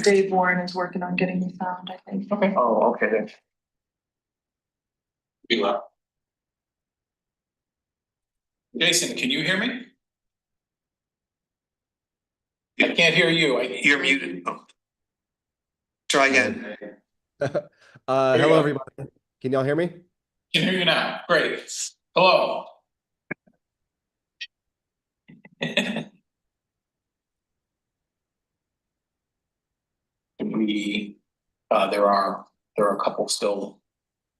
Dave Warren is working on getting me found, I think. Okay. Oh, okay then. You are. Jason, can you hear me? I can't hear you. You're muted. Oh. Try again. Hello, everybody. Can y'all hear me? Can hear you now. Great. Hello. There are a couple still,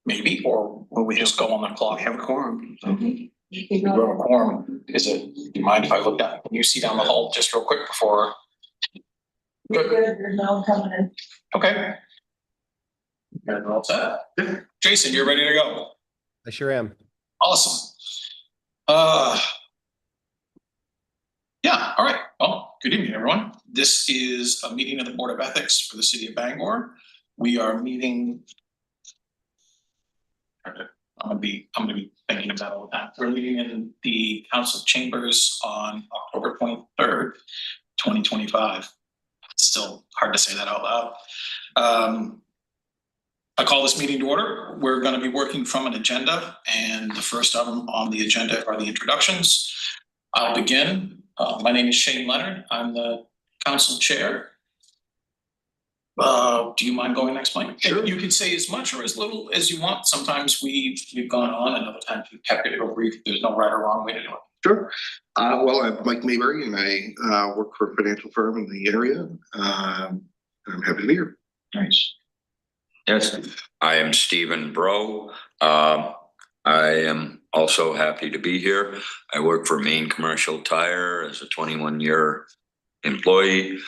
maybe, or will we just go on the clock? We have a quorum. So. We have a quorum. Do you mind if I look down? Can you see down the hall just real quick before? Good. There's no one coming in. Okay. You're all set. Jason, you're ready to go. I sure am. Awesome. Yeah, all right. Well, good evening, everyone. This is a meeting of the Board of Ethics for the City of Bangor. We are meeting. I'm gonna be thinking about all that. We're meeting in the council chambers on October 23rd, 2025. It's still hard to say that out loud. I call this meeting to order. We're going to be working from an agenda, and the first of them on the agenda are the introductions. I'll begin. My name is Shane Leonard. I'm the council chair. Do you mind going next, Mike? Sure. You can say as much or as little as you want. Sometimes we've gone on, and other times we've kept it real brief. There's no right or wrong way to do it. Sure. Well, I'm Mike Mayberry, and I work for a financial firm in the area. I'm happy to be here. Nice. Yes, I am Stephen Bro. I am also happy to be here. I work for Maine Commercial Tire as a 21-year employee.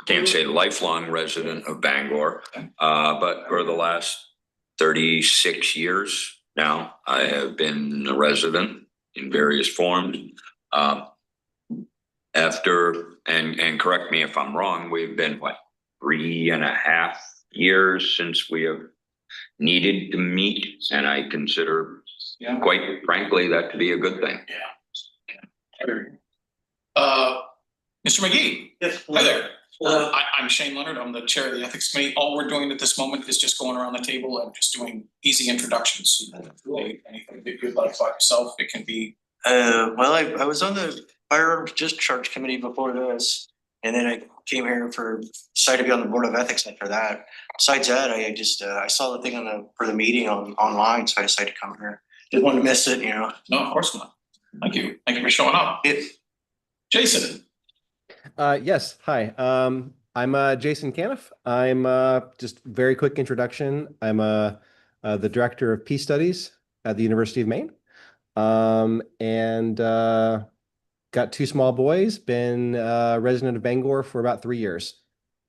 Can't say lifelong resident of Bangor, but for the last 36 years now, I have been a resident in various forms. And correct me if I'm wrong, we've been 3.5 years since we have needed to meet, and I consider, quite frankly, that to be a good thing. Mr. McGee. Yes. Hi there. I'm Shane Leonard. I'm the chair of the ethics committee. All we're doing at this moment is just going around the table and just doing easy introductions. Anything that you'd like about yourself, it can be. Well, I was on the firearms discharge committee before this, and then I came here decided to be on the board of ethics after that. Besides that, I just I saw the thing for the meeting online, so I decided to come here. Didn't want to miss it, you know. No, of course not. Thank you. Thank you for showing up. Jason. Yes. Hi. I'm Jason Caniff. I'm just very quick introduction. I'm the director of peace studies at the University of Maine, and got 2 small boys. Been a resident of Bangor for about 3 years.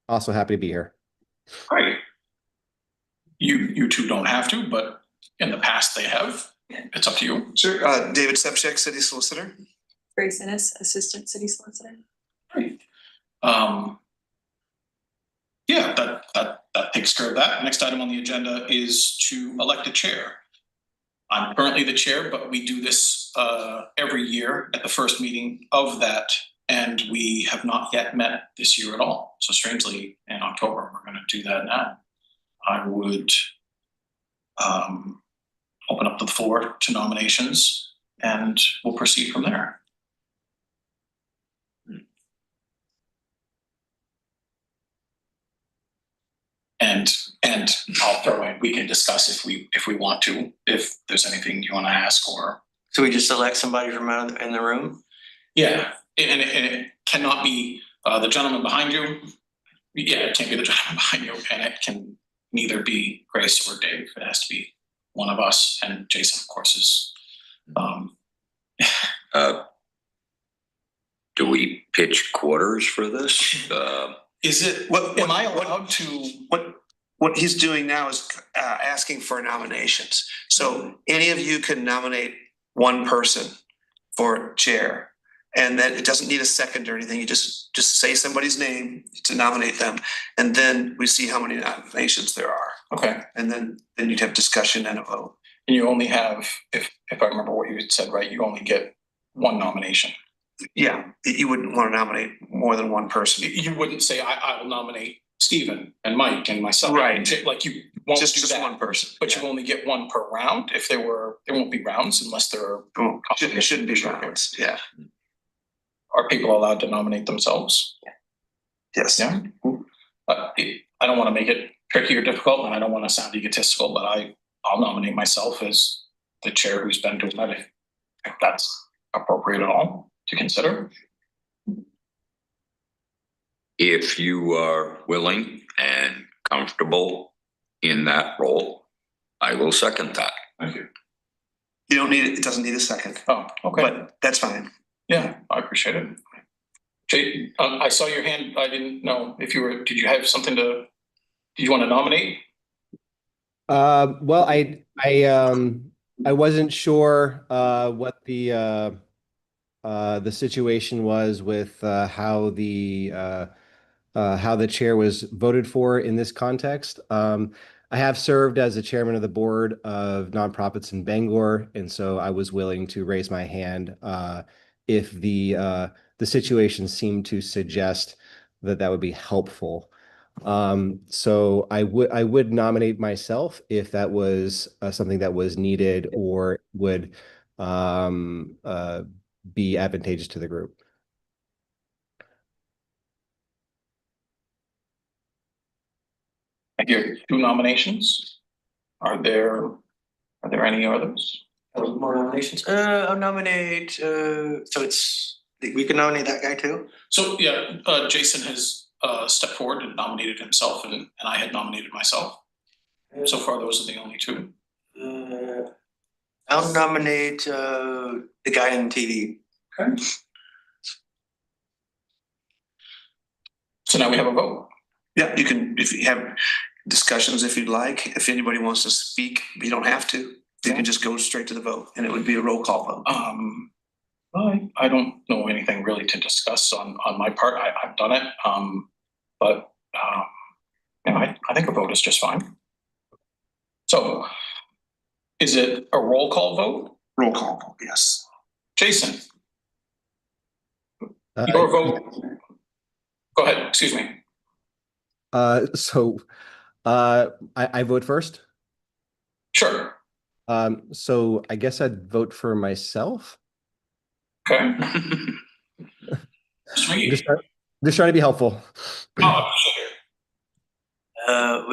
Also happy to be here. Great. You two don't have to, but in the past they have. It's up to you. Sure. David Sepchek, city solicitor. Grace Innes, assistant city solicitor. Great. Yeah, that takes care of that. Next item on the agenda is to elect a chair. I'm currently the chair, but we do this every year at the first meeting of that, and we have not yet met this year at all. So strangely, in October, we're going to do that now. I would open up the floor to nominations, and we'll proceed from there. And I'll throw in, we can discuss if we want to, if there's anything you want to ask or. So we just select somebody from in the room? Yeah, and it cannot be the gentleman behind you. Yeah, it can't be the gentleman behind you, and it can neither be Grace or Dave. It has to be one of us, and Jason, of course, is. Do we pitch quarters for this? Is it? Am I allowed to? What he's doing now is asking for nominations. So any of you can nominate one person for chair, and then it doesn't need a second or anything. You just say somebody's name to nominate them, and then we see how many nominations there are. Okay. And then you'd have discussion and a vote. And you only have, if I remember what you had said, right, you only get one nomination. yeah, you wouldn't want to nominate more than one person. You wouldn't say, I will nominate Stephen and Mike and myself. Right. Like you won't do Just that, one person. but you only get one per round. If there won't be rounds unless there are. Oh, it shouldn't be rounds, yeah, Are people allowed to nominate themselves? yes. Yeah. I don't want to make it tricky or difficult, and I don't want to sound egotistical, but I'll nominate myself as the chair who's been doing that. If that's appropriate at all to consider. If you are willing and comfortable in that role, I will second that. Thank you. You don't need it, it doesn't need a second, Oh, okay. but that's fine. Yeah, I appreciate it. Jay, I saw your hand. I didn't know if did you have something did you want to nominate? Well, I wasn't sure what the situation was with how the chair was voted for in this context. I have served as the chairman of the board of nonprofits in Bangor, and so I was willing to raise my hand if the situation seemed to suggest that that would be helpful. So I would nominate myself if that was something that was needed or would be advantageous to the group. I hear 2 nominations. Are there any others? More nominations? I'll nominate, so we can nominate that guy too? So yeah, Jason has stepped forward and nominated himself, and I had nominated myself. So far, those are the only 2. I'll nominate the guy on TV. Okay. So now we have a vote. Yeah, you can, if you have discussions, if you'd like, if anybody wants to speak, you don't have to. You can just go straight to the vote and it would be a roll call vote. I don't know anything really to discuss on my part. I've done it. But I think a vote is just fine. So is it a roll call vote? Roll call vote, yes. Jason, your vote. Go ahead, excuse me. So I vote first. Sure. So I guess I'd vote for myself. Okay. Just trying to be helpful.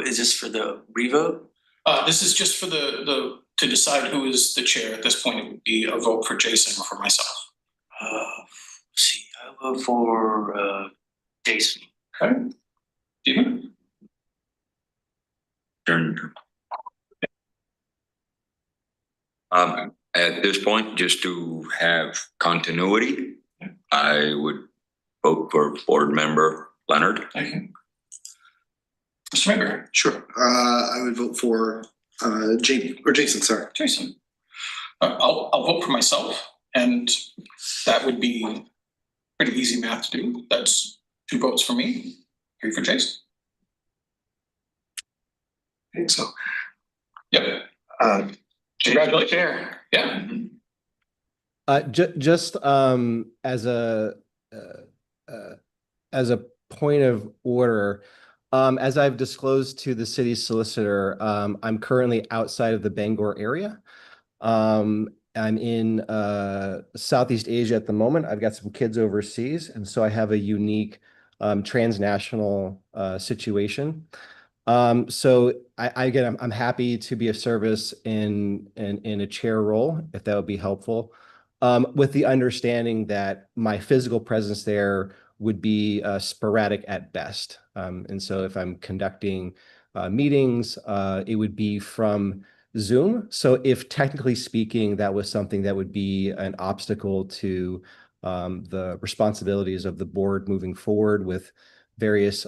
Is this for the revote? This is just for to decide who is the chair. At this point, it would be a vote for Jason or for myself. See, I'll vote for Jason. Okay. Stephen? Turn. At this point, just to have continuity, I would vote for board member Leonard. Thank you. Mr. Mayberry? Sure. I would vote for Jason, sorry. Jason. I'll vote for myself, and that would be pretty easy math to do. That's 2 votes for me, 3 for Jason. Okay, so, Yep. congratulations. Yeah. Just as a point of order, as I've disclosed to the city solicitor, I'm currently outside of the Bangor area. I'm in Southeast Asia at the moment. I've got some kids overseas, and so I have a unique transnational situation. So again, I'm happy to be of service in a chair role, if that would be helpful, with the understanding that my physical presence there would be sporadic at best. And so if I'm conducting meetings, it would be from Zoom. So if technically speaking, that was something that would be an obstacle to the responsibilities of the board moving forward with various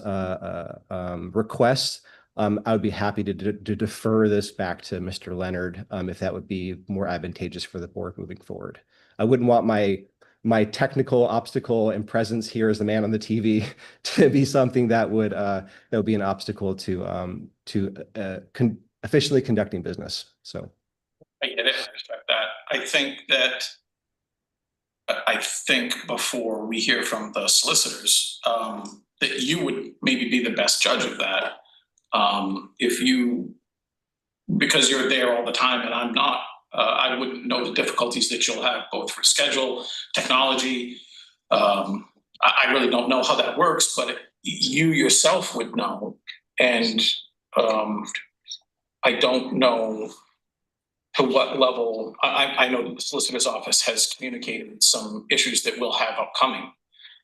requests, I would be happy to defer this back to Mr. Leonard if that would be more advantageous for the board moving forward. I wouldn't want my technical obstacle and presence here as the man on the TV to be something that would be an obstacle to efficiently conducting business. So I get it. I respect that. I think that I think before we hear from the solicitors, that you would maybe be the best judge of that. If you, because you're there all the time and I'm not, I wouldn't know the difficulties that you'll have both for schedule, technology. I really don't know how that works, but you yourself would know. And I don't know to what level. I know that the solicitor's office has communicated some issues that we'll have upcoming.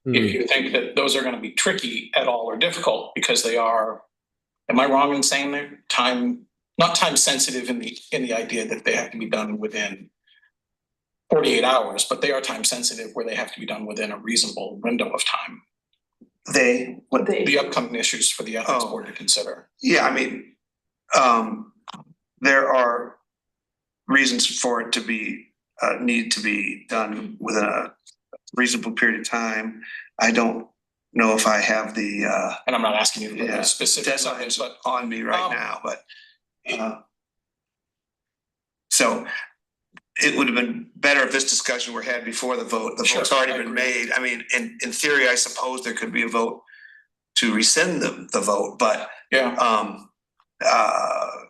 If you think that those are going to be tricky at all or difficult because they are, am I wrong in saying they're not time sensitive in the idea that they have to be done within 48 hours, but they are time sensitive where they have to be done within a reasonable window of time. The upcoming issues for the ethics board to consider. Yeah, I mean, there are reasons for it to be, need to be done within a reasonable period of time. I don't know if I have the, And I'm not asking you for the specifics on it, deadlines but on me right now, but, so it would have been better if this discussion were had before the vote. The Sure, vote's already I been agree. made. I mean, in theory, I suppose there could be a vote to rescind the vote, but, yeah,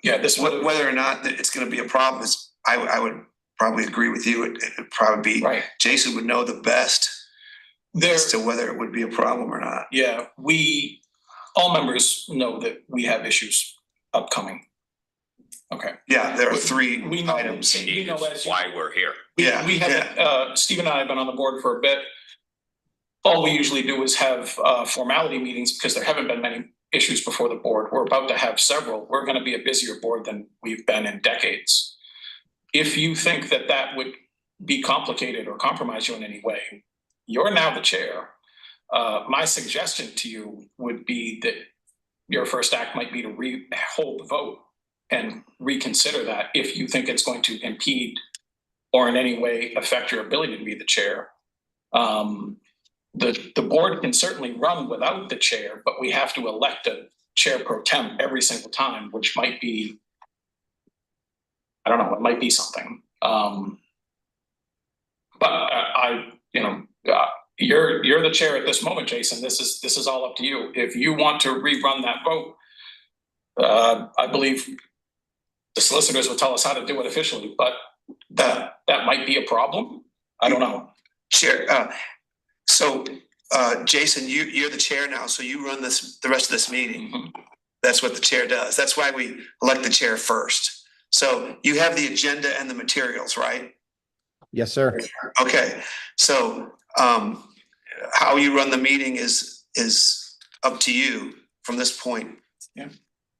this would, whether or not that it's gonna be a problem is, I would probably agree with you. It'd probably be, right. Jason would know the best There, as to whether it would be a problem or not. yeah, all members know that we have issues upcoming. Okay. Yeah, there are three We know- items. we know as you- Why we're here. We Yeah, haven't, Steve and I have been on the board for a bit. All we usually do is have formality meetings because there haven't been many issues before the board. We're about to have several. We're gonna be a busier board than we've been in decades. If you think that that would be complicated or compromise you in any way, you're now the chair. My suggestion to you would be that your first act might be to hold the vote and reconsider that if you think it's going to impede or in any way affect your ability to be the chair. The board can certainly run without the chair, but we have to elect a chair pro tem every single time, which might be, I don't know, it might be something. But you're the chair at this moment, Jason. This is all up to you. If you want to rerun that vote, I believe the solicitors will tell us how to do it officially, but that might be a problem. I don't know. Sure. So, Jason, you're the chair now, so you run the rest of this meeting. Mhm. That's what the chair does. That's why we elect the chair first. So you have the agenda and the materials, right? Yes, sir. Okay, so, how you run the meeting is up to you from this point. Yeah.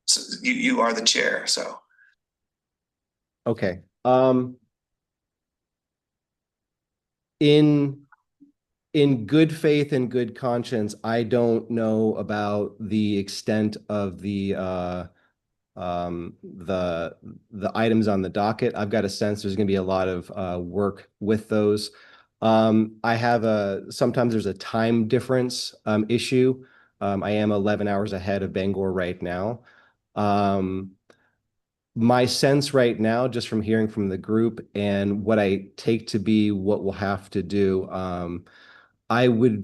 So you are the chair, so. Okay. In good faith and good conscience, I don't know about the extent of the items on the docket. I've got a sense there's going to be a lot of work with those. I have sometimes there's a time difference issue. I am 11 hours ahead of Bangor right now. My sense right now, just from hearing from the group and what I take to be what we'll have to do, I would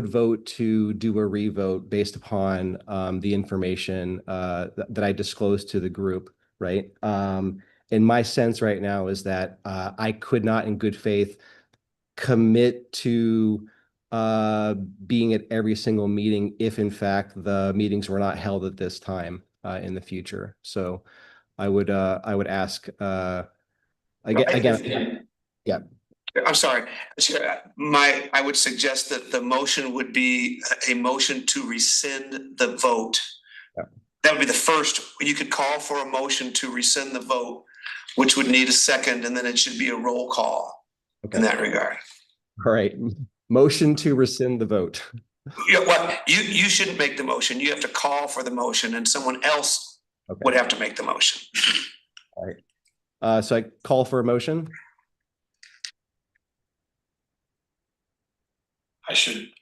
vote to do a revote based upon the information that I disclosed to the group, right? And my sense right now is that I could not in good faith commit to being at every single meeting if in fact the meetings were not held at this time in the future. So I would ask again, yeah. I'm sorry, I would suggest that the motion would be a motion to rescind the vote. Yeah. That would be the first. You could call for a motion to rescind the vote, which would need a second, and then it should be a roll call in that regard. All right. Motion to rescind the vote. Yeah, well, you shouldn't make the motion. You have to call for the motion, and someone else Okay. would have to make the motion. All right. So I call for a motion.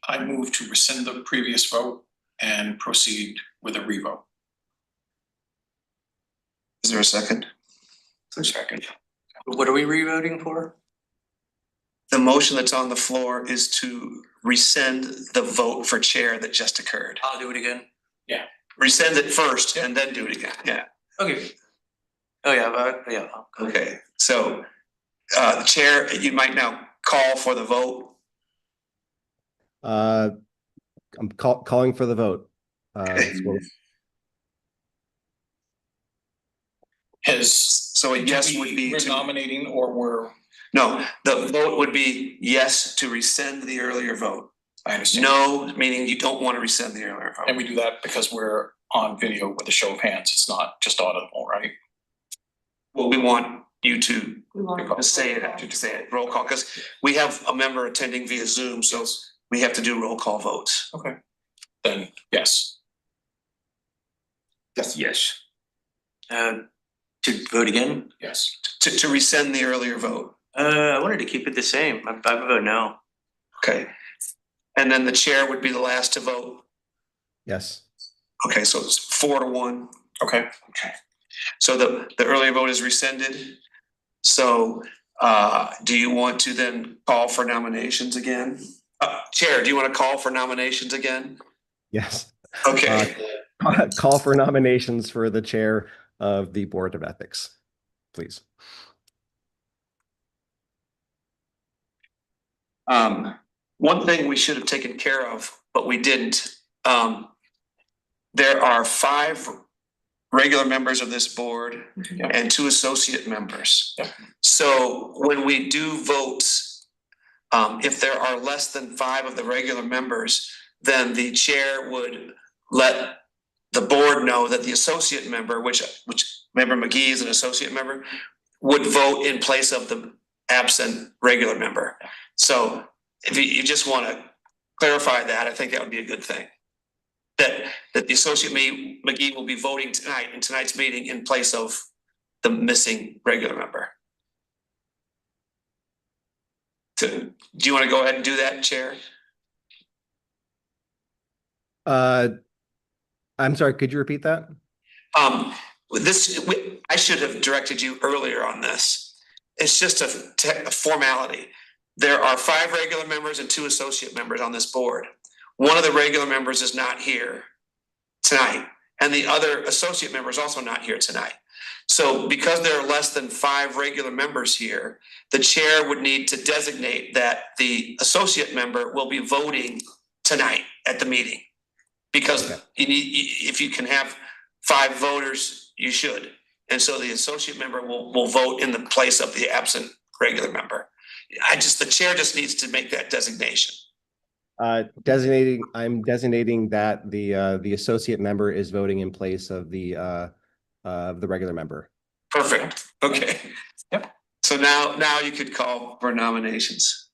I move to rescind the previous vote and proceed with a revote. Is there a second? Second. What are we revoting for? the motion that's on the floor is to rescind the vote for chair that just occurred. I'll do it again. Rescind it first and then do it again, yeah. Okay. Oh, yeah, yeah. Okay, so the chair, you might now call for the vote. I'm calling for the vote. So a yes would be We're to, nominating or we're, no, the vote would be yes to rescind the earlier vote. I understand. No, meaning you don't want to rescind the earlier And vote. we do that because we're on video with a show of hands. It's not just audible, right? Well, we want you to We want say it, roll call, because we have a member attending via Zoom, so we have to do roll call votes. Okay. Then, yes. Yes. To vote again? Yes. To rescind the earlier vote, I wanted to keep it the same. I would vote no. okay? And then the chair would be the last to vote. Yes. Okay, so it's 4-1. Okay. So the earlier vote is rescinded. So do you want to then call for nominations again? Chair, do you want to call for nominations again? Yes. Okay, Call for nominations for the chair of the Board of Ethics, please. one thing we should have taken care of, but we didn't. There are 5 regular members of this board Yeah. and 2 associate members. Yeah. So when we do votes, if there are less than 5 of the regular members, then the chair would let the board know that the associate member, which member McGee is an associate member, would vote in place of the absent regular member. So if you just want to clarify that, I think that would be a good thing. That the associate McGee will be voting tonight in tonight's meeting in place of the missing regular member. Do you want to go ahead and do that, Chair? I'm sorry, could you repeat that? I should have directed you earlier on this. It's just a formality. There are 5 regular members and 2 associate members on this board. One of the regular members is not here tonight, and the other associate member is also not here tonight. So because there are less than 5 regular members here, the chair would need to designate that the associate member will be voting tonight at the meeting. Because if you can have 5 voters, you should. And so the associate member will vote in the place of the absent regular member. The chair just needs to make that designation. I'm designating that the associate member is voting in place of the regular member. Perfect. Okay. Yep. So now you could call for nominations.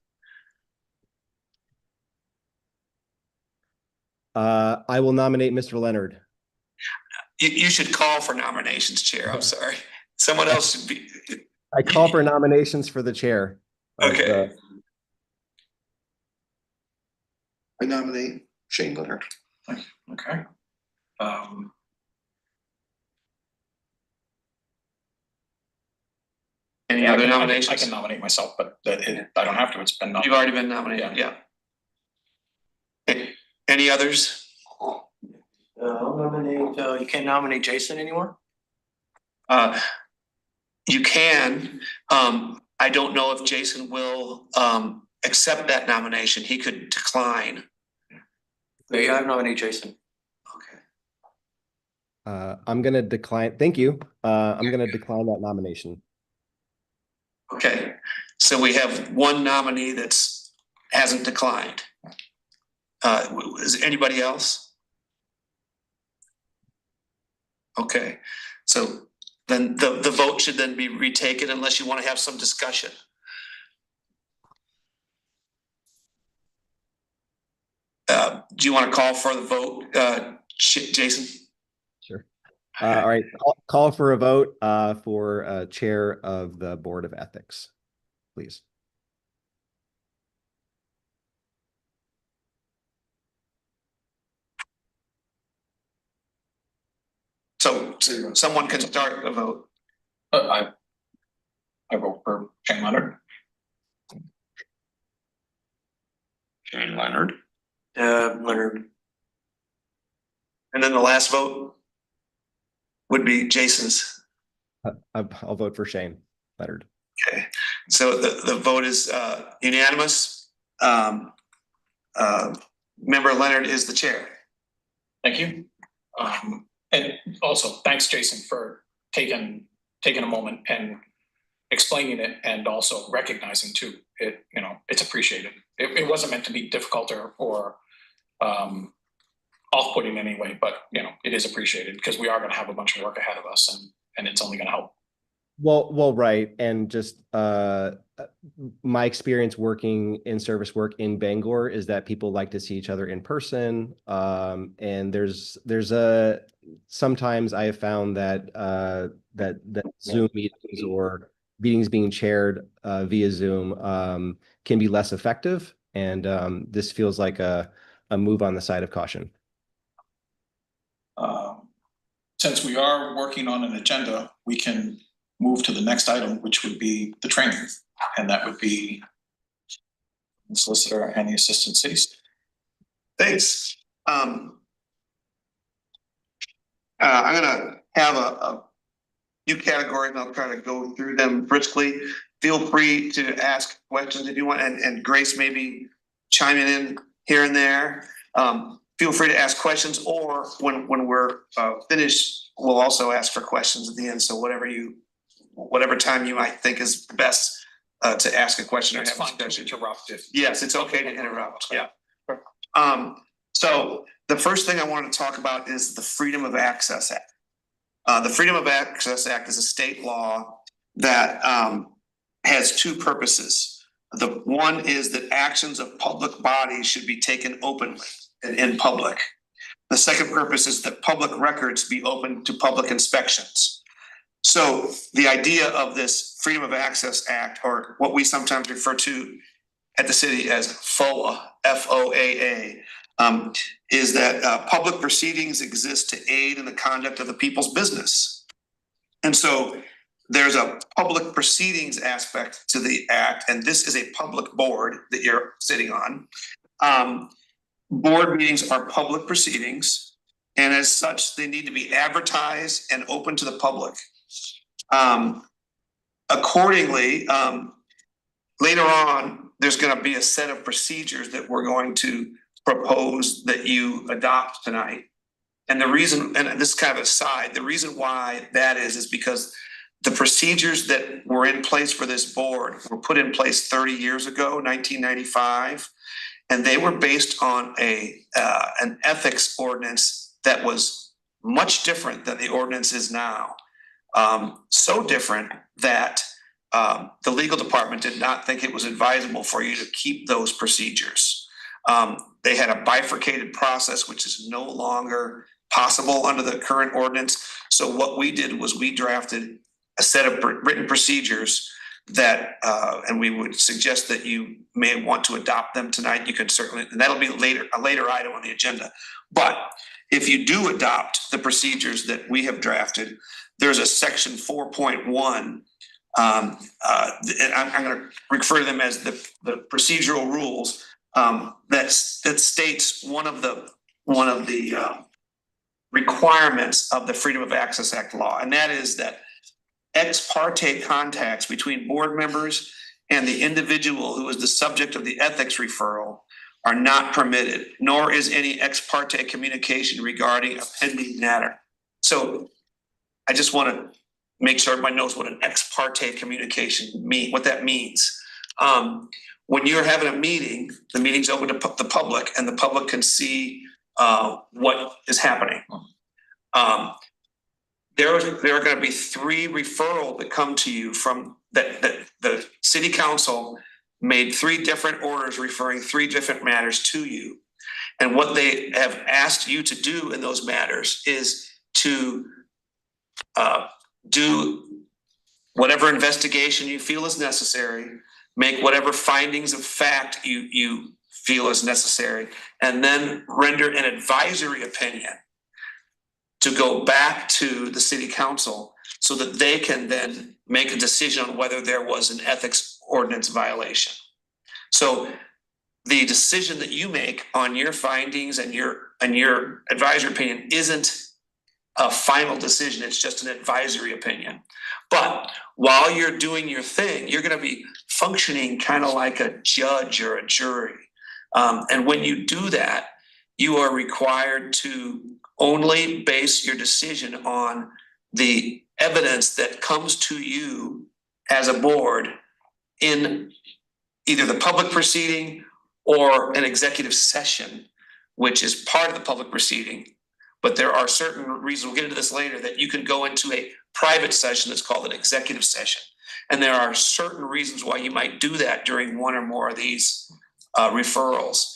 I will nominate Mr. Leonard. You should call for nominations, Chair. I'm sorry. Someone else should be. I call for nominations for the chair. Okay. I nominate Shane Leonard. Okay. Any I other can nominations? nominate myself, but I don't have to. It's been You've nominated. already been nominated, yeah. Any others? I'll nominate, you can't nominate Jason anymore? You can, I don't know if Jason will accept that nomination. He could decline. Yeah, I nominate Jason. Okay. I'm going to decline. Thank you. I'm going to decline that nomination. Okay, so we have one nominee hasn't declined. Is anybody else? Okay, so then the vote should then be retaken unless you want to have some discussion. Do you want to call for the vote, Jason? Sure. All right. Call for a vote for chair of the Board of Ethics, please. So someone can start the vote. I vote for Shane Leonard. Shane Leonard. Leonard. And then the last vote would be Jason's. I'll vote for Shane Leonard. Okay, so the vote is unanimous. Member Leonard is the chair. Thank you. And also, thanks, Jason, for taking a moment and explaining it and also recognizing too, it, you know, it's appreciated. It wasn't meant to be difficult or off-putting in any way, but you know, it is appreciated because we are gonna have a bunch of work ahead of us and it's only gonna help. Well, right. And just my experience working in service work in Bangor is that people like to see each other in person. And there's sometimes I have found that that Zoom meetings or meetings being chaired via Zoom can be less effective. And this feels like a move on the side of caution. Since we are working on an agenda, we can move to the next item, which would be the training. And that would be the solicitor and the assistant cities. Thanks. I'm gonna have a few categories and I'll try to go through them briskly. Feel free to ask questions if you want, and Grace maybe chiming in here and there. Feel free to ask questions, or when we're finished, we'll also ask for questions at the end. So whatever time you might think is best to ask a question or It's have a fine to discussion. interrupt if. Yes, it's okay to interrupt. Yeah. So the first thing I want to talk about is the Freedom of Access Act. The Freedom of Access Act is a state law that has two purposes. The one is that actions of public bodies should be taken openly and in public. The second purpose is that public records be open to public inspections. So the idea of this Freedom of Access Act, or what we sometimes refer to at the city as FOAA, F-O-A-A, is that public proceedings exist to aid in the conduct of the people's business. And so there's a public proceedings aspect to the act, and this is a public board that you're sitting on. Board meetings are public proceedings, and as such, they need to be advertised and open to the public. Accordingly, later on, there's going to be a set of procedures that we're going to propose that you adopt tonight. And the reason, and this is kind of aside, the reason why that is because the procedures that were in place for this board were put in place 30 years ago, 1995. And they were based on an ethics ordinance that was much different than the ordinance is now. So different that the legal department did not think it was advisable for you to keep those procedures. They had a bifurcated process, which is no longer possible under the current ordinance. So what we did was we drafted a set of written procedures that, and we would suggest that you may want to adopt them tonight. You can certainly, and that'll be a later item on the agenda. But if you do adopt the procedures that we have drafted, there's a section 4.1, and I'm going to refer to them as the procedural rules, that states one of the requirements of the Freedom of Access Act law, and that is that ex parte contacts between board members and the individual who is the subject of the ethics referral are not permitted, nor is any ex parte communication regarding a pending matter. So I just want to make sure everybody knows what an ex parte communication what that means. When you're having a meeting, the meeting's open to the public, and the public can see what is happening. There are going to be 3 referrals that come to you from that the city council made 3 different orders referring 3 different matters to you. And what they have asked you to do in those matters is to do whatever investigation you feel is necessary, make whatever findings of fact you feel is necessary, and then render an advisory opinion to go back to the city council so that they can then make a decision on whether there was an ethics ordinance violation. So the decision that you make on your findings and your advisory opinion isn't a final decision, it's just an advisory opinion. But while you're doing your thing, you're gonna be functioning kind of like a judge or a jury. And when you do that, you are required to only base your decision on the evidence that comes to you as a board in either the public proceeding or an executive session, which is part of the public proceeding. But there are certain reasons, we'll get into this later, that you can go into a private session that's called an executive session. And there are certain reasons why you might do that during one or more of these referrals.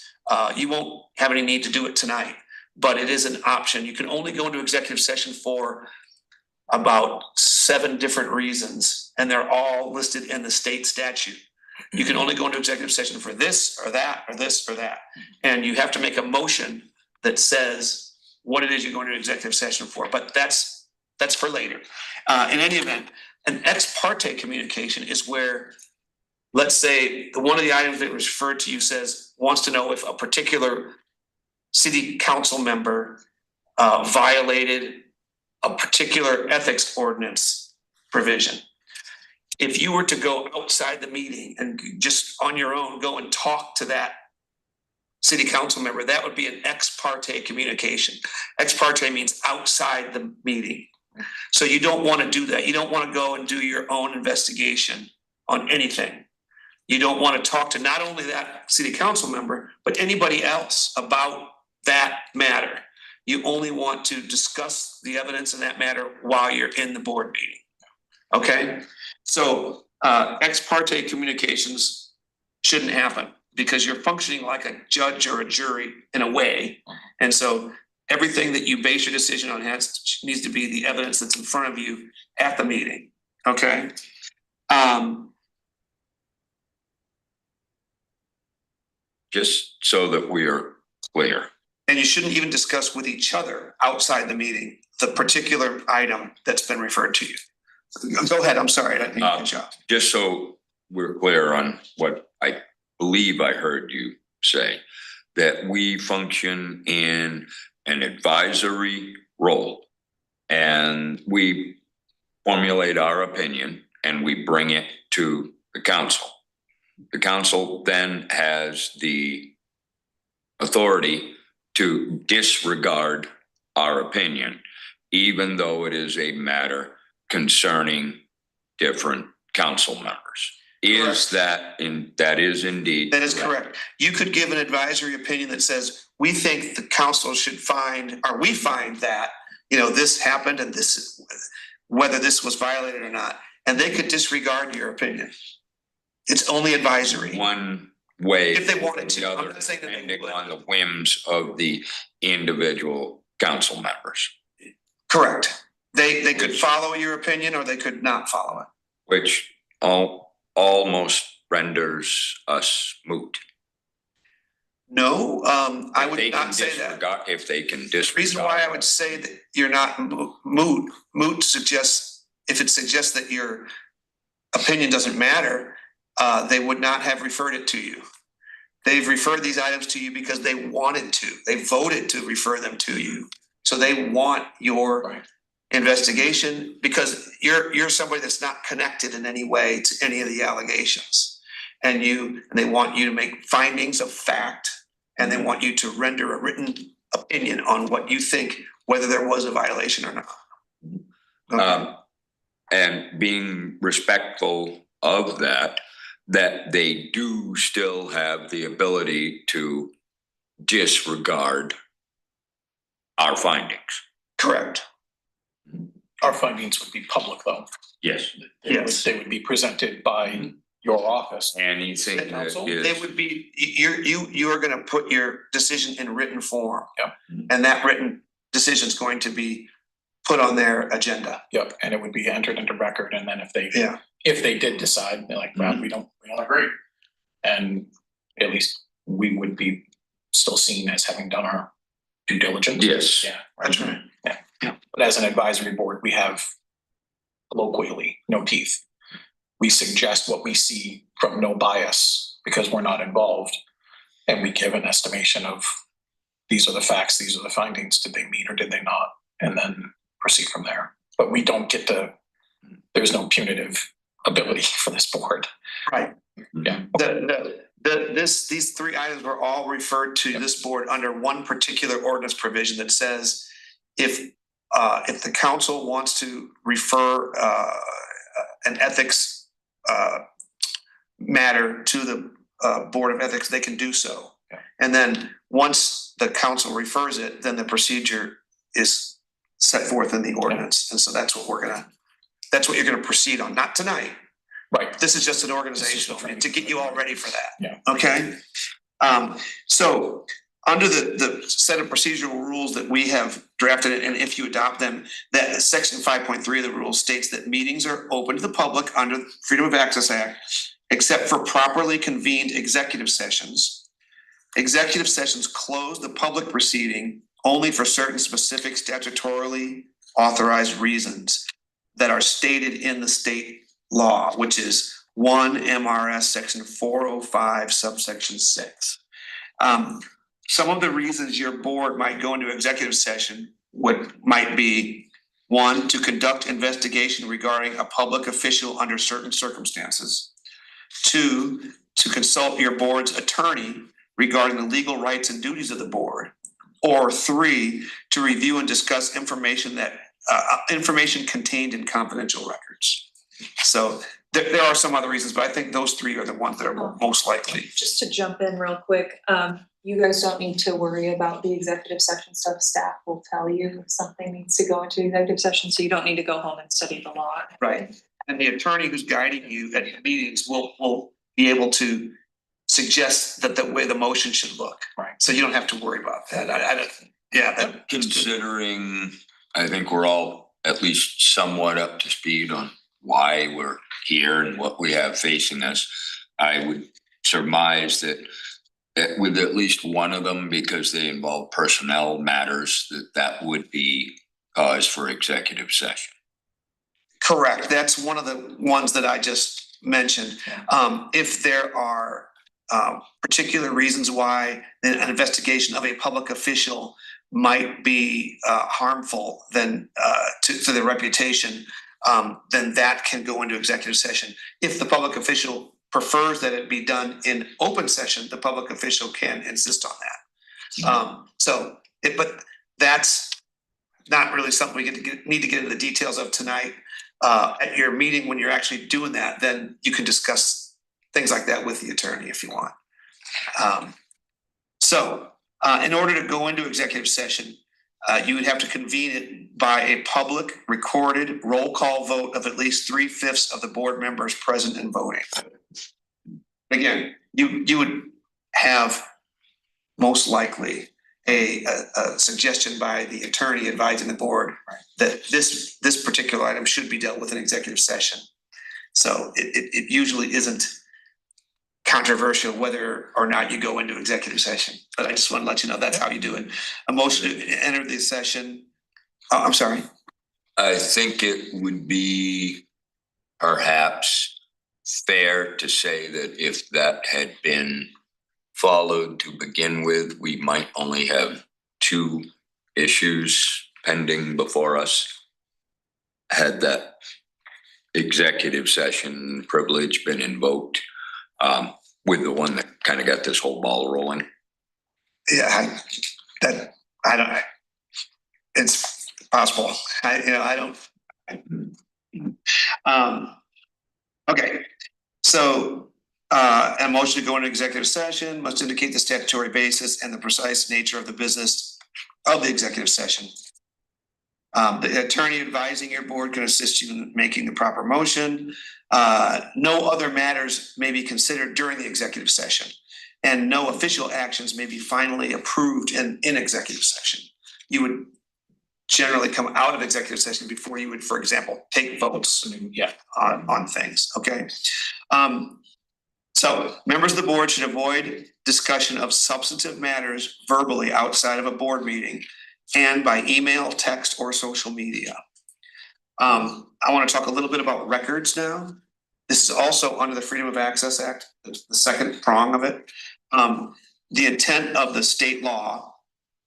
You won't have any need to do it tonight, but it is an option. You can only go into executive session for about 7 different reasons, and they're all listed in the state statute. You can only go into executive session for this or that or this or that. And you have to make a motion that says what it is you're going to executive session for, but that's for later. In any event, an ex parte communication is where, let's say, one of the items that was referred to you wants to know if a particular city council member violated a particular ethics ordinance provision. If you were to go outside the meeting and just on your own go and talk to that city council member, that would be an ex parte communication. Ex parte means outside the meeting. So you don't want to do that. You don't want to go and do your own investigation on anything. You don't want to talk to not only that city council member, but anybody else about that matter. You only want to discuss the evidence in that matter while you're in the board meeting. Okay? So ex parte communications shouldn't happen because you're functioning like a judge or a jury in a way. And so everything that you base your decision on needs to be the evidence that's in front of you at the meeting. Okay? Just so that we are clear. And you shouldn't even discuss with each other outside the meeting the particular item that's been referred to you. Go ahead, I'm sorry, I didn't mean to cut you off. Just so we're clear on what I believe I heard you say, that we function in an advisory role and we formulate our opinion and we bring it to the council. The council then has the authority to disregard our opinion, even though it is a matter concerning different council members. Is that is indeed? That is correct. You could give an advisory opinion that says, we think the council should find, or we find that, this happened and whether this was violated or not, and they could disregard your opinion. It's only advisory. One way. If they wanted to. The I'm other, not saying that they depending would. on the whims of the individual council members. Correct. They could follow your opinion or they could not follow it. Which almost renders us moot. No, I If would they not can say that. disregard- If they can The disregard. reason why I would say that you're not moot suggests, if it suggests that your opinion doesn't matter, they would not have referred it to you. They've referred these items to you because they wanted to. They voted to refer them to you. So they want your investigation because you're somebody that's not connected in any way to any of the allegations. And they want you to make findings of fact, and they want you to render a written opinion on what you think, whether there was a violation or not. Okay. And being respectful of that they do still have the ability to disregard our findings. Correct. Our findings would be public though. Yes. Yes. They would be presented by your office. Anything that Council? They is, would be, you are gonna put your decision in written form. Yep. And that written decision is going to be put on their agenda. Yep, and it would be entered into record, and then Yeah. if they did decide, they're like, well, we don't agree. And at least we would be still seen as having done our due diligence. yes. Yeah. That's right. But as an advisory board, we have colloquially no teeth. We suggest what we see from no bias because we're not involved. And we give an estimation of, these are the facts, these are the findings, did they meet or did they not? And then proceed from there. But we don't get to, there's no punitive ability for this board. Right. Yeah. These three items were all referred to this board under one particular ordinance provision that says if the council wants to refer an ethics matter to the Board of Ethics, they can do so. Yeah. And then once the council refers it, then the procedure is set forth in the ordinance. And so that's what that's what you're gonna proceed on, not tonight. Right. This is just an organizational thing to get you all ready for that. Yeah. Okay? So under the set of procedural rules that we have drafted, and if you adopt them, that section 5.3 of the rules states that meetings are open to the public under the Freedom of Access Act, except for properly convened executive sessions. Executive sessions close the public proceeding only for certain specific statutorily authorized reasons that are stated in the state law, which is 1 MRS section 405 subsection 6. Some of the reasons your board might go into executive session might be 1, to conduct investigation regarding a public official under certain circumstances. 2, to consult your board's attorney regarding the legal rights and duties of the board. Or 3, to review and discuss information contained in confidential records. So there are some other reasons, but I think those 3 are the ones that are most likely. Just to jump in real quick, you guys don't need to worry about the executive session stuff. Staff will tell you if something needs to go into executive session, so you don't need to go home and study the law. Right. And the attorney who's guiding you at meetings will be able to suggest that the way the motion should look. Right. So you don't have to worry about that. I don't, yeah. That, Considering, I think we're all at least somewhat up to speed on why we're here and what we have facing us. I would surmise that with at least one of them, because they involve personnel matters, that would be cause for executive session. correct. That's one of the ones that I just mentioned. If there are particular reasons why an investigation of a public official might be harmful then to their reputation, then that can go into executive session. If the public official prefers that it be done in open session, the public official can insist on that. But that's not really something we need to get into the details of tonight. At your meeting, when you're actually doing that, then you can discuss things like that with the attorney if you want. In order to go into executive session, you would have to convene it by a public recorded roll call vote of at least 3/5 of the board members present and voting. Again, you would have most likely a suggestion by the attorney advising the board that this particular item should be dealt with in executive session. So it usually isn't controversial whether or not you go into executive session, but I just want to let you know that's how you do it. A motion to enter the session. Oh, I'm sorry. I think it would be perhaps fair to say that if that had been followed to begin with, we might only have 2 issues pending before us. Had that executive session privilege been invoked, with the one that kind of got this whole ball rolling. Yeah, I don't. It's possible. I don't. Okay, so a motion to go into executive session must indicate the statutory basis and the precise nature of the business of the executive session. The attorney advising your board can assist you in making the proper motion. No other matters may be considered during the executive session, and no official actions may be finally approved in executive session. You would generally come out of executive session before you would, for example, take votes on things, okay? So members of the board should avoid discussion of substantive matters verbally outside of a board meeting and by email, text, or social media. I want to talk a little bit about records now. This is also under the Freedom of Access Act, the second prong of it. the intent of the state law,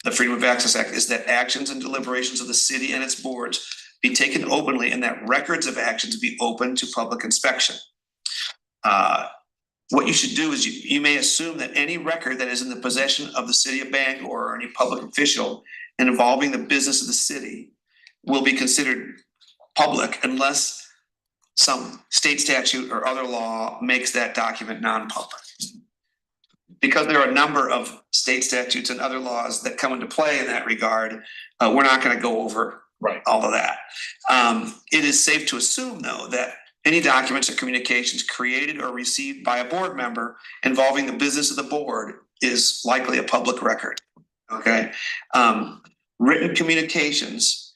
the Freedom of Access Act, is that actions and deliberations of the city and its boards be taken openly and that records of actions be open to public inspection. What you should do is you may assume that any record that is in the possession of the city of Bangor or any public official involving the business of the city will be considered public unless some state statute or other law makes that document non-public. Because there are a number of state statutes and other laws that come into play in that regard, we're not going to go over all of that. It is safe to assume, though, that any documents or communications created or received by a board member involving the business of the board is likely a public record. Okay. Written communications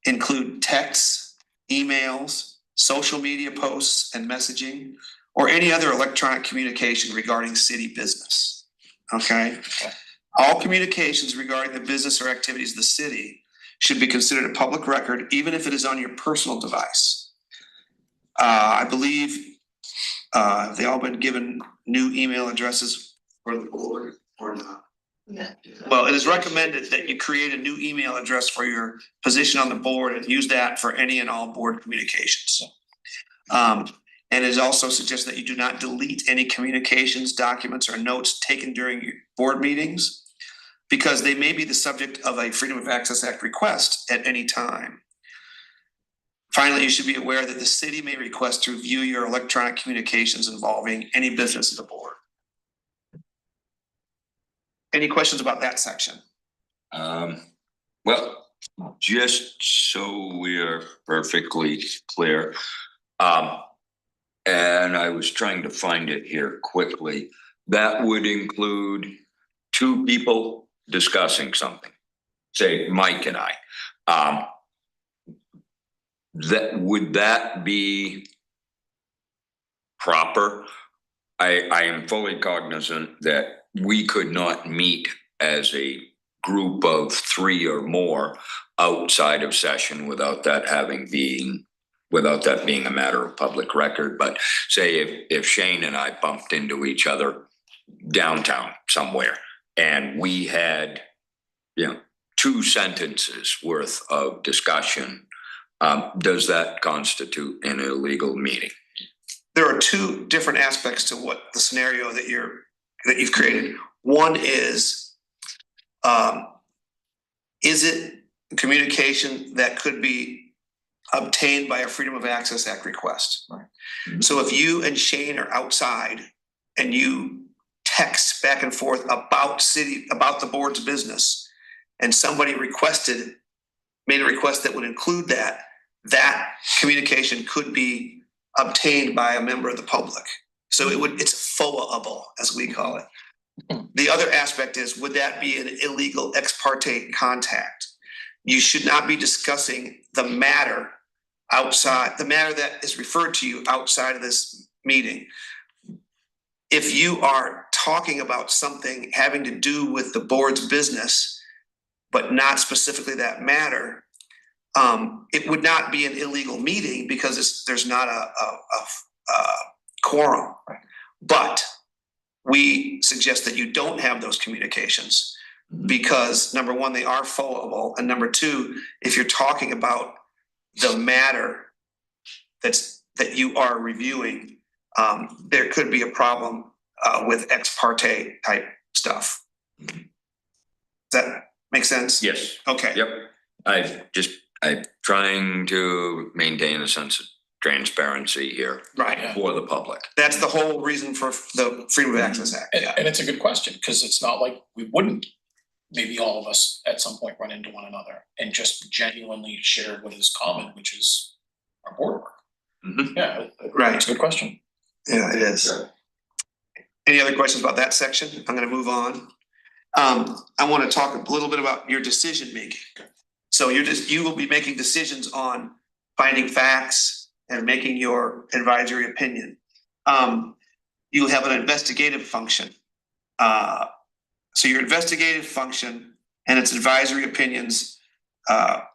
include texts, emails, social media posts and messaging, or any other electronic communication regarding city business. Okay. All communications regarding the business or activities of the city should be considered a public record, even if it is on your personal device. I believe they all been given new email addresses for the board or not. Well, it is recommended that you create a new email address for your position on the board and use that for any and all board communications. And it is also suggested that you do not delete any communications, documents, or notes taken during your board meetings because they may be the subject of a Freedom of Access Act request at any time. Finally, you should be aware that the city may request to review your electronic communications involving any business of the board. Any questions about that section? Well, just so we are perfectly clear, and I was trying to find it here quickly, that would include two people discussing something, say Mike and I. Would that be proper? I am fully cognizant that we could not meet as a group of three or more outside of session without that being a matter of public record. But say if Shane and I bumped into each other downtown somewhere and we had, 2 sentences worth of discussion, does that constitute an illegal meeting? There are 2 different aspects to what the scenario that you've created. One is it communication that could be obtained by a Freedom of Access Act request? Right. Mm-hmm. So if you and Shane are outside and you text back and forth about the board's business, and somebody made a request that would include that communication could be obtained by a member of the public. So it's FOA-able, as we call it. The other aspect is, would that be an illegal ex parte contact? You should not be discussing the matter that is referred to you outside of this meeting. If you are talking about something having to do with the board's business, but not specifically that matter, it would not be an illegal meeting because there's not a quorum. Right. But we suggest that you don't have those communications because number one, they are FOA-able, and number two, if you're talking about the matter that you are reviewing, there could be a problem with ex parte type stuff. Does that make sense? Yes. Okay. Yep. I'm trying to maintain a sense of transparency here. Right. For the public. That's the whole reason for the Freedom of Access Act. And it's a good question, because it's not like we wouldn't, maybe all of us at some point run into one another and just genuinely share what is common, which is our board work. Mm-hmm. Yeah, right. It's a good question. Yeah, it is. Yeah. Any other questions about that section? I'm going to move on. I want to talk a little bit about your decision making. So you will be making decisions on finding facts and making your advisory opinion. You have an investigative function. So your investigative function and its advisory opinions that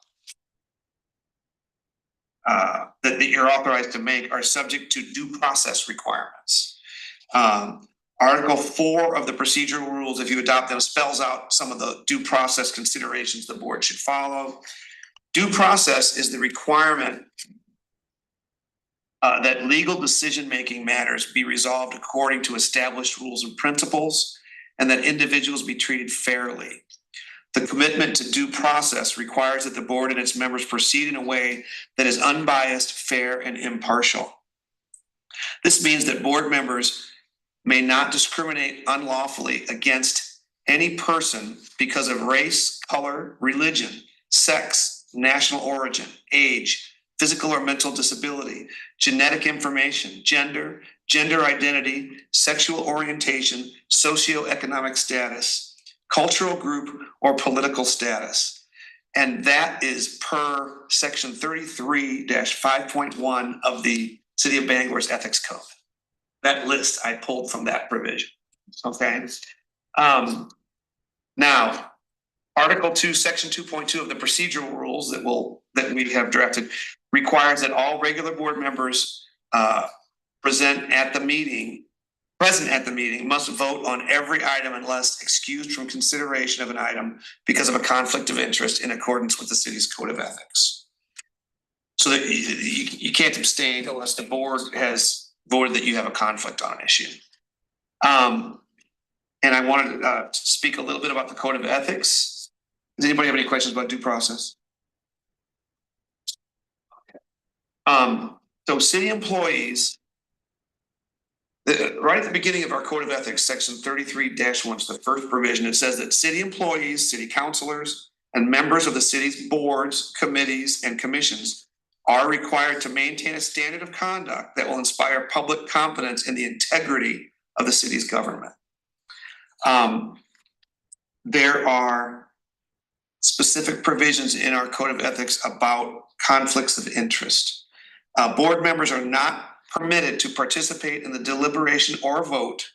you're authorized to make are subject to due process requirements. Article 4 of the procedural rules, if you adopt them, spells out some of the due process considerations the board should follow. Due process is the requirement that legal decision-making matters be resolved according to established rules and principles, and that individuals be treated fairly. The commitment to due process requires that the board and its members proceed in a way that is unbiased, fair, and impartial. This means that board members may not discriminate unlawfully against any person because of race, color, religion, sex, national origin, age, physical or mental disability, genetic information, gender, gender identity, sexual orientation, socioeconomic status, cultural group, or political status. And that is per section 33-5.1 of the City of Bangor's Ethics Code. That list I pulled from that provision, okay? Now, Article 2, Section 2.2 of the procedural rules that we have drafted requires that all regular board members present at the meeting must vote on every item unless excused from consideration of an item because of a conflict of interest in accordance with the city's code of ethics. So that you can't abstain unless the board has voted that you have a conflict on an issue. And I wanted to speak a little bit about the code of ethics. Does anybody have any questions about due process? So city employees, right at the beginning of our code of ethics, section 33-1, is the first provision. It says that city employees, city councilors, and members of the city's boards, committees, and commissions are required to maintain a standard of conduct that will inspire public confidence in the integrity of the city's government. There are specific provisions in our code of ethics about conflicts of interest. Board members are not permitted to participate in the deliberation or vote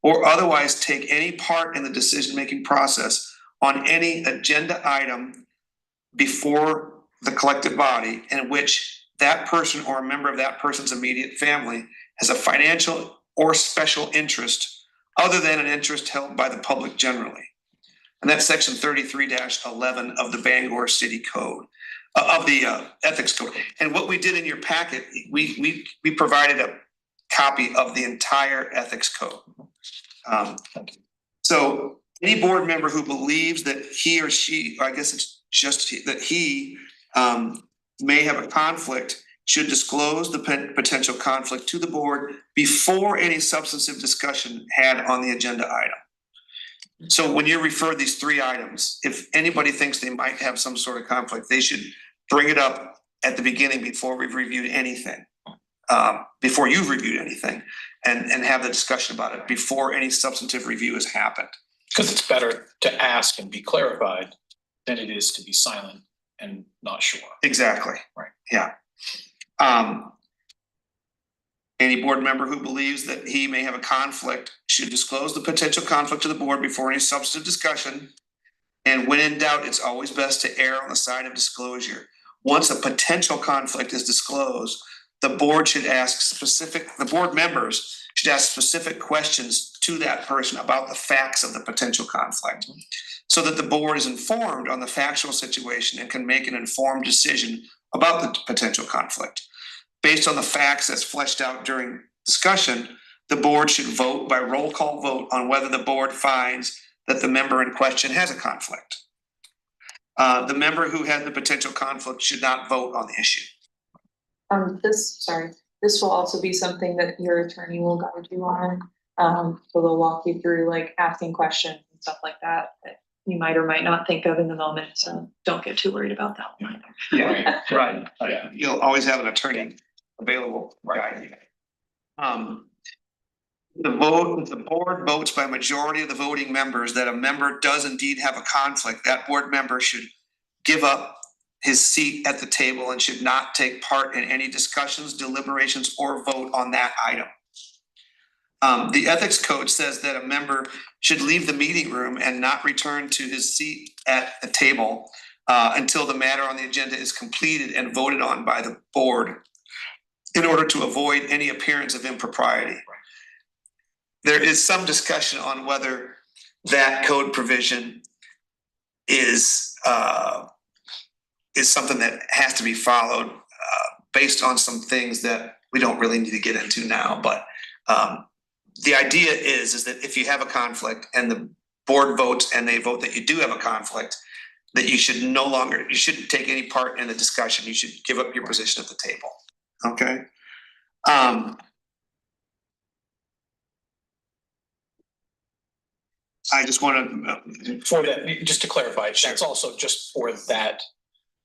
or otherwise take any part in the decision-making process on any agenda item before the collective body in which that person or a member of that person's immediate family has a financial or special interest other than an interest held by the public generally. And that's section 33-11 of the Bangor City Code, of the Ethics Code. And what we did in your packet, we provided a copy of the entire Ethics Code. So any board member who believes that he or she, or I guess it's just that he may have a conflict should disclose the potential conflict to the board before any substantive discussion had on the agenda item. So when you refer these three items, if anybody thinks they might have some sort of conflict, they should bring it up at the beginning before we've reviewed anything, before you've reviewed anything, and have the discussion about it before any substantive review has happened. Because it's better to ask and be clarified than it is to be silent and not sure. Exactly. Right. Yeah. Any board member who believes that he may have a conflict should disclose the potential conflict to the board before any substantive discussion. And when in doubt, it's always best to err on the side of disclosure. Once a potential conflict is disclosed, the board members should ask specific questions to that person about the facts of the potential conflict, so that the board is informed on the factual situation and can make an informed decision about the potential conflict. Based on the facts that's fleshed out during discussion, the board should vote by roll call vote on whether the board finds that the member in question has a conflict. The member who had the potential conflict should not vote on the issue. This will also be something that your attorney will guide you on. So they'll walk you through like asking questions and stuff like that you might or might not think of in the moment. So don't get too worried about that one either. Yeah, right. Yeah. You'll always have an attorney available. Right. The board votes by majority of the voting members that a member does indeed have a conflict. That board member should give up his seat at the table and should not take part in any discussions, deliberations, or vote on that item. The ethics code says that a member should leave the meeting room and not return to his seat at the table until the matter on the agenda is completed and voted on by the board in order to avoid any appearance of impropriety. there is some discussion on whether that code provision is something that has to be followed, based on some things that we don't really need to get into now, but, the idea is that if you have a conflict and the board votes and they vote that you do have a conflict, that you shouldn't take any part in the discussion. You should give up your position at the table. Okay? I just want to, For that, just to clarify, that's also just for that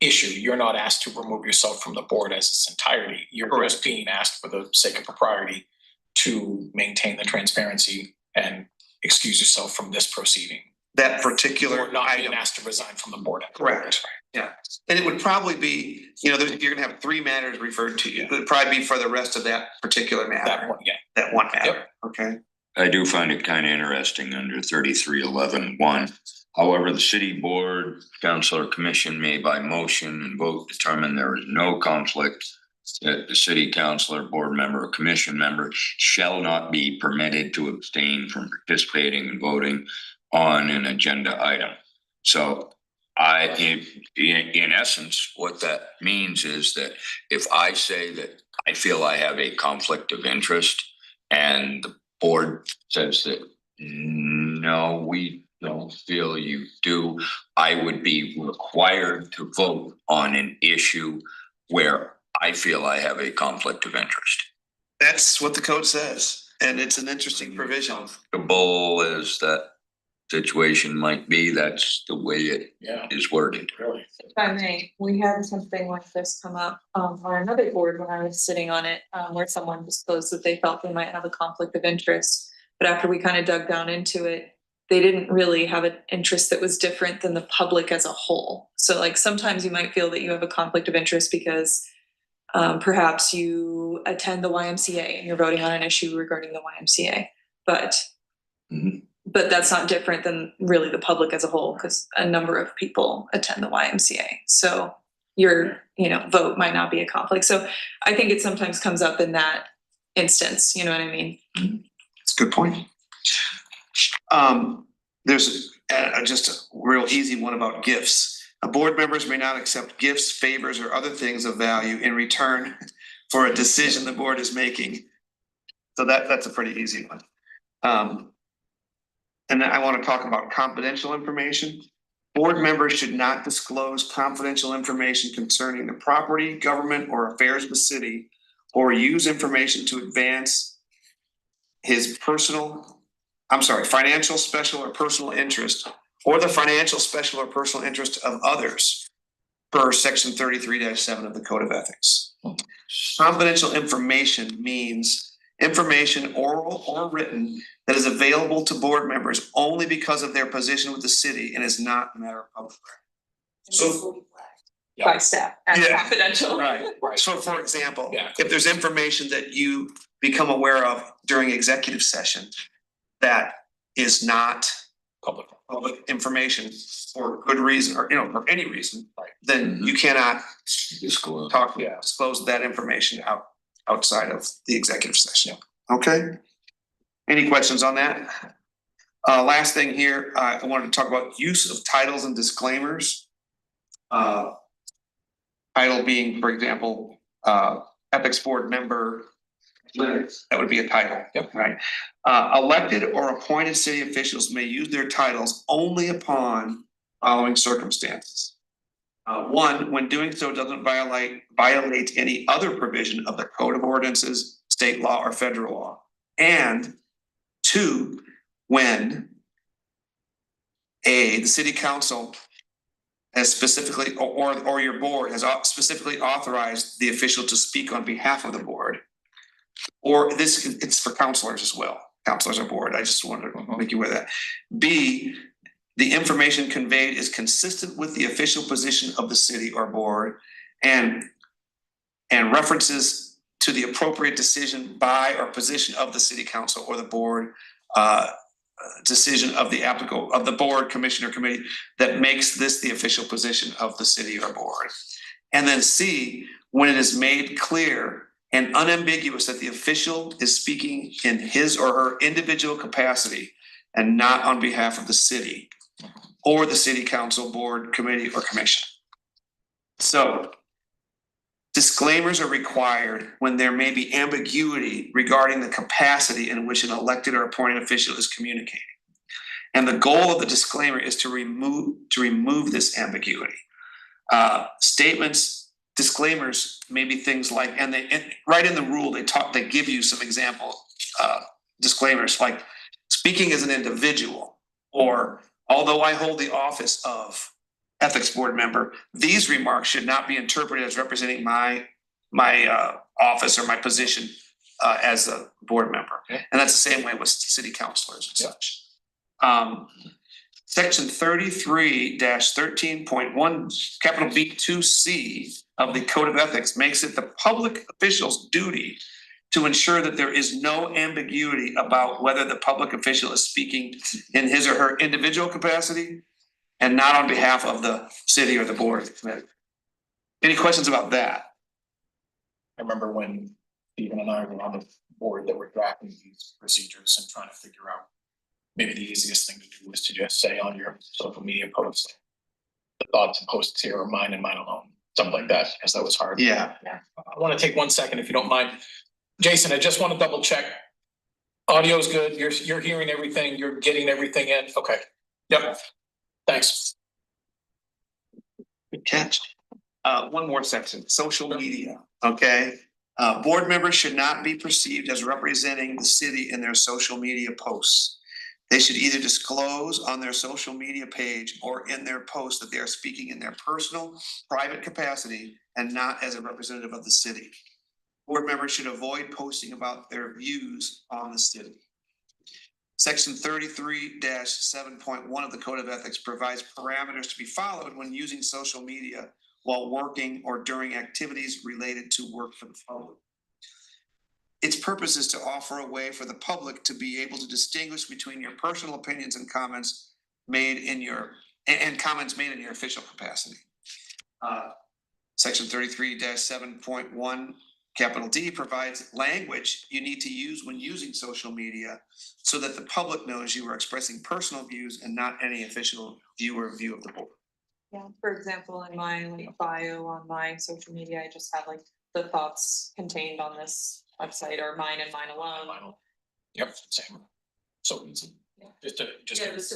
issue. You're not asked to remove yourself from the board as its entirety. You're just being asked for the sake of propriety to maintain the transparency and excuse yourself from this proceeding. that particular You're not being item. asked to resign from the board. Correct. Yeah, and it would probably be, you're gonna have 3 matters referred to you. It would probably be for the rest of that particular matter. That one, yeah. That one matter, okay? I do find it kind of interesting under 3311(1). However, the city board, council or commission may by motion and vote determine there is no conflict, that the city councilor, board member, or commission member shall not be permitted to abstain from participating and voting on an agenda item. So in essence, what that means is that if I say that I feel I have a conflict of interest and the board says that, no, we don't feel you do, I would be required to vote on an issue where I feel I have a conflict of interest. That's what the code says, and it's an interesting provision. Comfortable as that situation might be, that's the way it Yeah, is worded. really. If I may, we had something like this come up on another board when I was sitting on it, where someone disclosed that they felt they might have a conflict of interest. But after we kind of dug down into it, they didn't really have an interest that was different than the public as a whole. So like sometimes you might feel that you have a conflict of interest because perhaps you attend the YMCA and you're voting on an issue regarding the YMCA, but that's not different than really the public as a whole, because a number of people attend the YMCA. So your, vote might not be a conflict. So I think it sometimes comes up in that instance, you know what I mean? That's a good point. There's just a real easy one about gifts. Board members may not accept gifts, favors, or other things of value in return for a decision the board is making. So that's a pretty easy one. And then I want to talk about confidential information. Board members should not disclose confidential information concerning the property, government, or affairs of the city, or use information to advance his financial, special, or personal interest, or the financial, special, or personal interest of others per section 33-7 of the Code of Ethics. Confidential information means information, oral or written, that is available to board members only because of their position with the city and is not a matter of public record. So, By staff as Yeah. confidential. right. Right. So for example, Yeah. if there's information that you become aware of during executive session that is not Public. public information for good reason or, for any reason, Right. then you cannot Disclose. disclose that information outside of the executive session. Okay? Any questions on that? Last thing here, I wanted to talk about use of titles and disclaimers. Title being, for example, ethics board member. That would be a title. Yep. Right. Elected or appointed city officials may use their titles only upon following circumstances. One, when doing so doesn't violate any other provision of the Code of Ordinances, state law, or federal law. And 2, when the city council has specifically, or your board has specifically authorized the official to speak on behalf of the board. Or it's for counselors as well. Counselors are board. I just wanted to make you aware of that. B, the information conveyed is consistent with the official position of the city or board and references to the appropriate decision by or position of the city council or the board, decision of the applicable of the board, commission, or committee that makes this the official position of the city or board. And then C, when it is made clear and unambiguous that the official is speaking in his or her individual capacity and not on behalf of the city or the city council, board, committee, or commission. So disclaimers are required when there may be ambiguity regarding the capacity in which an elected or appointed official is communicating. And the goal of the disclaimer is to remove this ambiguity. Disclaimers may be things like, and right in the rule, they give you some example disclaimers, like speaking as an individual, or although I hold the office of ethics board member, these remarks should not be interpreted as representing my office or my position as a board member. Okay. And that's the same way with city councilors and such. Section 33-13.1, capital B2C of the Code of Ethics makes it the public official's duty to ensure that there is no ambiguity about whether the public official is speaking in his or her individual capacity and not on behalf of the city or the board. Any questions about that? I remember when Stephen and I were on the board that were drafting these procedures and trying to figure out, maybe the easiest thing to do was to just say on your social media posts, the thoughts and posts here are mine and mine alone, something like that, because that was hard. Yeah. I want to take 1 second, if you don't mind. Jason, I just want to double check. Audio's good. You're hearing everything. You're getting everything in. Okay. Yep. Thanks. Good catch. One more section, social media, okay? Board members should not be perceived as representing the city in their social media posts. They should either disclose on their social media page or in their post that they are speaking in their personal, private capacity and not as a representative of the city. Board members should avoid posting about their views on the city. Section 33-7.1 of the Code of Ethics provides parameters to be followed when using social media while working or during activities related to work for the public. Its purpose is to offer a way for the public to be able to distinguish between your personal opinions and comments made in your official capacity. Section 33-7.1 capital D provides language you need to use when using social media so that the public knows you are expressing personal views and not any official view or view of the board. Yeah, for example, in my like bio on my social media, I just have like the thoughts contained on this website are mine and mine alone. Yep, same. So easy. Yeah. Just to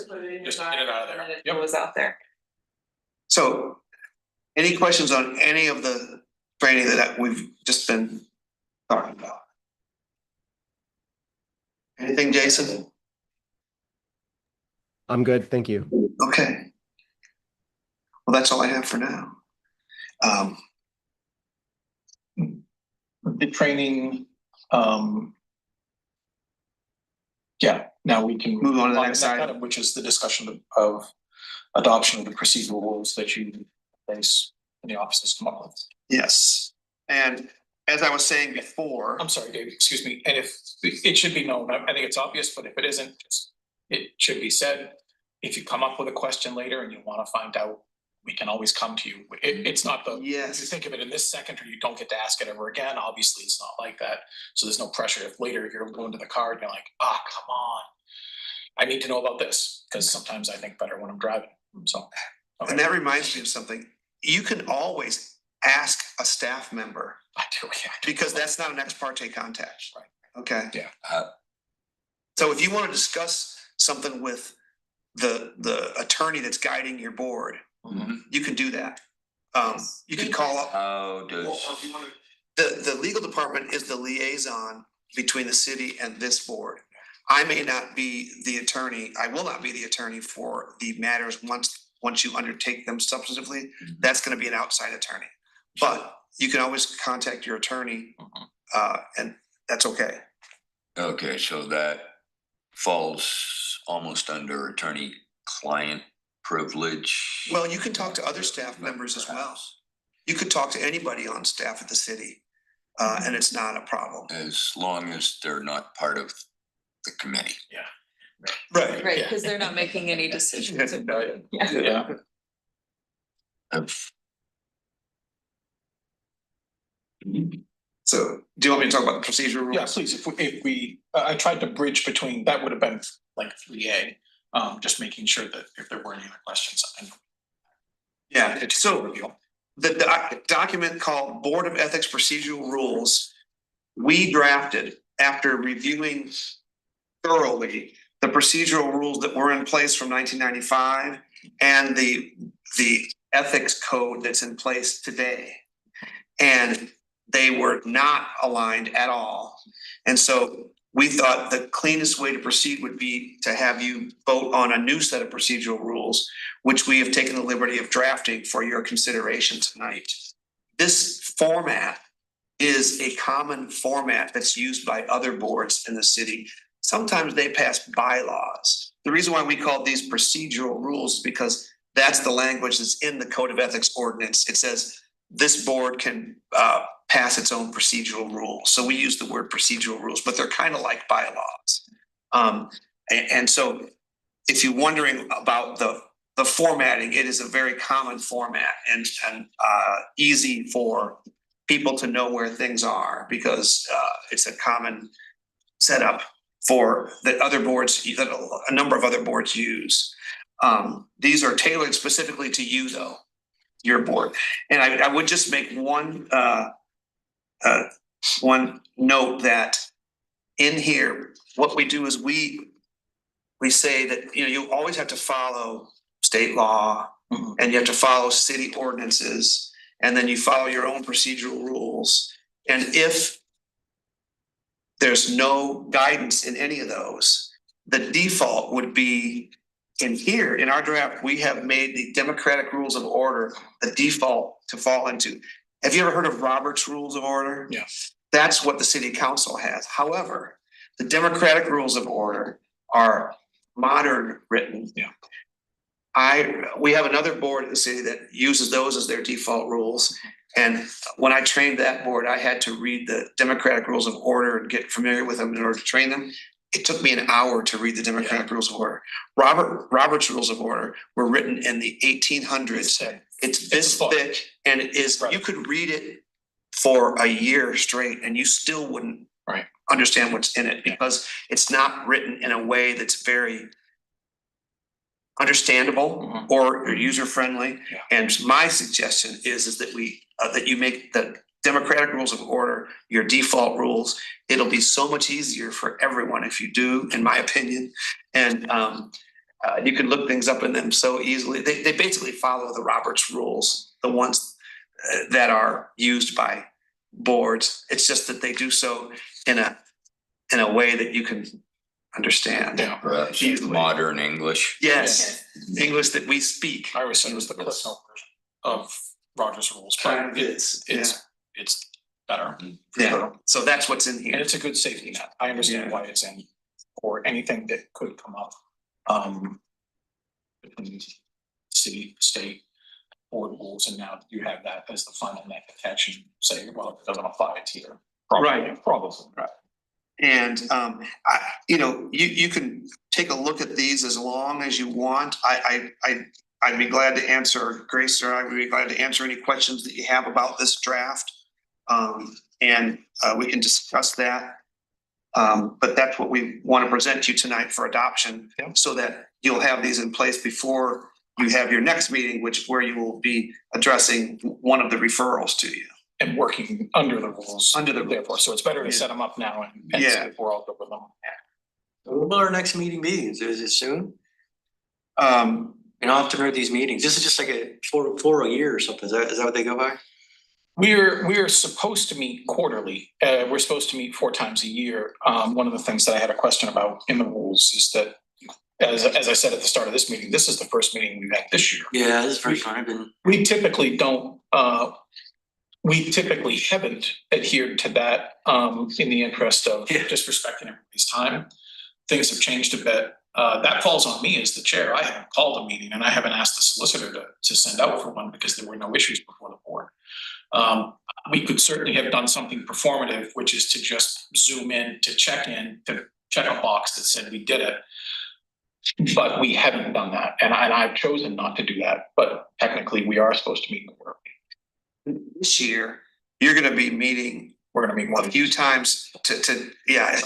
put it in just your get it bio out of and there. then it Yep. goes out there. So any questions on any of the training that we've just been talking about? Anything, Jason? I'm good. Thank you. Okay. Well, that's all I have for now. The training, yeah, now we can Move on to the next item. which is the discussion of adoption of the procedural rules that you place in the offices come up with. Yes, and as I was saying before, I'm sorry, Dave, excuse me, and if it should be known, I think it's obvious, but if it isn't, it should be said. If you come up with a question later and you want to find out, we can always come to you. It's not the, Yes. if you think of it in this second or you don't get to ask it ever again, obviously it's not like that. So there's no pressure. If later you're going to the card and you're like, come on, I need to know about this, because sometimes I think better when I'm driving, so. Okay. and that reminds me of something, you can always ask a staff member, I do, yeah. because that's not an ex parte contact. Right. Okay. Yeah. So if you want to discuss something with the attorney that's guiding your board, you can do that. You can call up. How does, The legal department is the liaison between the city and this board. I may not be the attorney, I will not be the attorney for the matters once you undertake them substantively. That's gonna be an outside attorney. But you can always contact your attorney, and that's okay. okay, so that falls almost under attorney-client privilege. Well, you can talk to other staff members as well. You could talk to anybody on staff at the city, and it's not a problem. As long as they're not part of the committee. Right. Right, because they're not making any decisions. Yeah. Yeah. Of- So do you want me to talk about the procedural rules? Yeah, please, if we, I tried to bridge between, that would have been like 3A, just making sure that if there were any other questions. Yeah, It's so review. the document called Board of Ethics Procedural Rules, we drafted after reviewing thoroughly the procedural rules that were in place from 1995 and the ethics code that's in place today. And they were not aligned at all. And so we thought the cleanest way to proceed would be to have you vote on a new set of procedural rules, which we have taken the liberty of drafting for your consideration tonight. This format is a common format that's used by other boards in the city. Sometimes they pass bylaws. The reason why we call these procedural rules is because that's the language that's in the Code of Ethics ordinance. It says this board can pass its own procedural rules. So we use the word procedural rules, but they're kind of like bylaws. And so if you're wondering about the formatting, it is a very common format and easy for people to know where things are because it's a common setup for that other boards, that a number of other boards use. These are tailored specifically to you though, your board. And I would just make one note that in here, what we do is we say that, you always have to follow state law and you have to follow city ordinances, and then you follow your own procedural rules. And if there's no guidance in any of those, the default would be in here, in our draft, we have made the democratic rules of order the default to fall into. Have you ever heard of Robert's Rules of Order? Yeah. That's what the city council has. However, the democratic rules of order are modern written. Yeah. We have another board in the city that uses those as their default rules. And when I trained that board, I had to read the democratic rules of order and get familiar with them in order to train them. It took me an hour to read the democratic rules of order. Robert's Rules of Order were written in the 1800s. It's this thick, and it is, you could read it for a year straight and you still wouldn't understand what's in it because it's not written in a way that's very understandable or user friendly. Yeah. And my suggestion is that that you make the democratic rules of order your default rules. It'll be so much easier for everyone if you do, in my opinion. And you can look things up in them so easily. They basically follow the Robert's rules, the ones that are used by boards. It's just that they do so in a way that you can understand. Yeah. Perhaps Easily. modern English. Yes, English that we speak. I always said it was the Cliff Note version of Roger's Rules, but it's better. Yeah, so that's what's in And here. it's a good safety net. I understand why it's in, or anything that could come up. Between city, state, board rules, and now you have that as the final net protection, say, well, it doesn't apply to here. Right. Probably, right. And you can take a look at these as long as you want. I'd be glad to answer, Grace, or I would be glad to answer any questions that you have about this draft. And we can discuss that. But that's what we want to present to you tonight for adoption, so that you'll have these in place before you have your next meeting, where you will be addressing one of the referrals to you. And working under the rules. Under the Therefore, so it's better to set them up now and see if we're all good with them. When will our next meeting be? Is it soon? Um, And I'll have to heard these meetings. This is just like a four a year or something. Is that what they go by? We're supposed to meet quarterly. We're supposed to meet 4 times a year. One of the things that I had a question about in the rules is that, as I said at the start of this meeting, this is the first meeting we've had this year. Yeah, this is the first time I've been. We typically haven't adhered to that in the interest of just respecting everybody's time. Things have changed a bit. That falls on me as the chair. I haven't called a meeting and I haven't asked the solicitor to send out for one because there were no issues before the board. We could certainly have done something performative, which is to just zoom in, to check a box that said we did it. But we haven't done that, and I've chosen not to do that, but technically we are supposed to meet quarterly. this year, you're gonna be meeting we're gonna meet more a than few times yeah,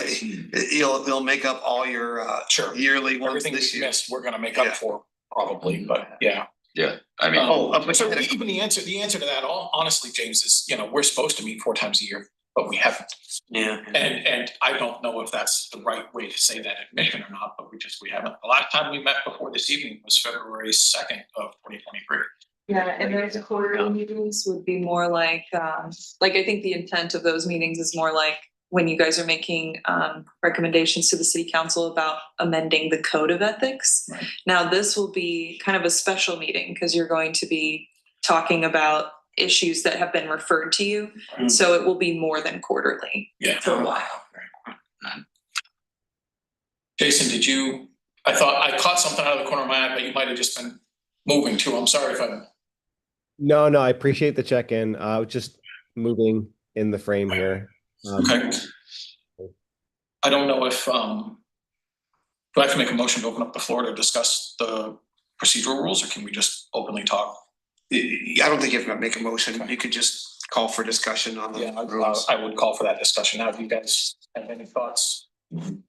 you'll make up all your Sure. yearly ones Everything this we year. missed, we're gonna make up Yeah. for probably, but yeah. Yeah, I mean, So even the answer to that, honestly, James, is, we're supposed to meet 4 times a year, but we haven't. Yeah. And I don't know if that's the right way to say that admission or not, but we haven't. The last time we met before this evening was February 2nd of 2023. Yeah, and those quarterly meetings would be more like I think the intent of those meetings is more like when you guys are making recommendations to the city council about amending the code of ethics. Right. Now, this will be kind of a special meeting because you're going to be talking about issues that have been referred to you. Mm. So it will be more than quarterly Yeah. for a while. Jason, I thought I caught something out of the corner of my eye, but you might have just been moving too. I'm sorry if I'm. No, I appreciate the check-in. Just moving in the frame here. Okay. I don't know if, do I have to make a motion to open up the floor to discuss the procedural rules, or can we just openly talk? I don't think you have to make a motion. You could just call for discussion on Yeah, the rules. I would call for that discussion. Now, do you guys have any thoughts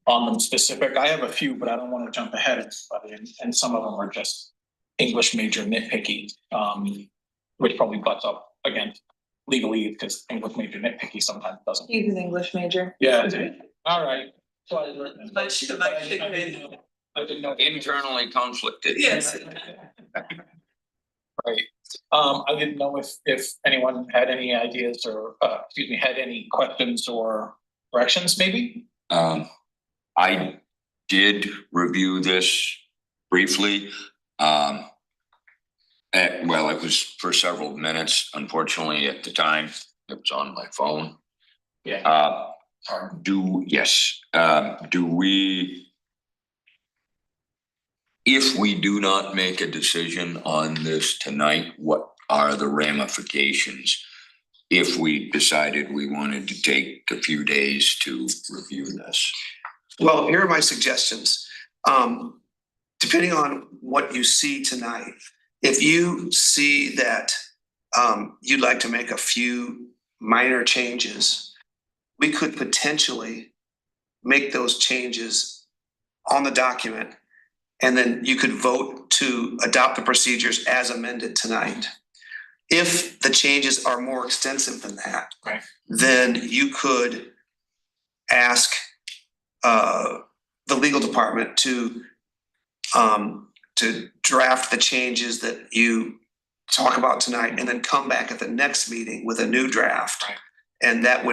on them specific? I have a few, but I don't want to jump ahead of anybody, and some of them are just English major nitpicky, which probably butts up against legalese, because English major nitpicky sometimes doesn't. He's an English major. Yeah, all right. So I didn't know. internally conflicted. Yes. Right. I didn't know if anyone had any ideas or, had any questions or corrections, maybe? I did review this briefly. It was for several minutes. Unfortunately, at the time, it was on my phone. Yeah. Do we, if we do not make a decision on this tonight, what are the ramifications? If we decided we wanted to take a few days to review this? Well, here are my suggestions. Depending on what you see tonight, if you see that you'd like to make a few minor changes, we could potentially make those changes on the document, and then you could vote to adopt the procedures as amended tonight. If the changes are more extensive than that, right, then you could ask the legal department to draft the changes that you talk about tonight, and then come back at the next meeting with a new draft. Right. And that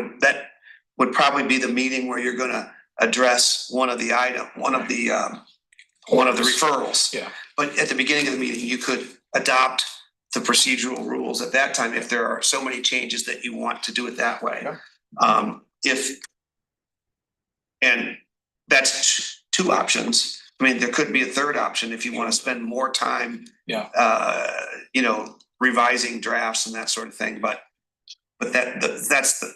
would probably be the meeting where you're gonna address one of the referrals. Yeah. But at the beginning of the meeting, you could adopt the procedural rules at that time if there are so many changes that you want to do it that way. Yeah. And that's two options. I mean, there could be a third option if you want to spend more time, Yeah. Revising drafts and that sort of thing, but that's the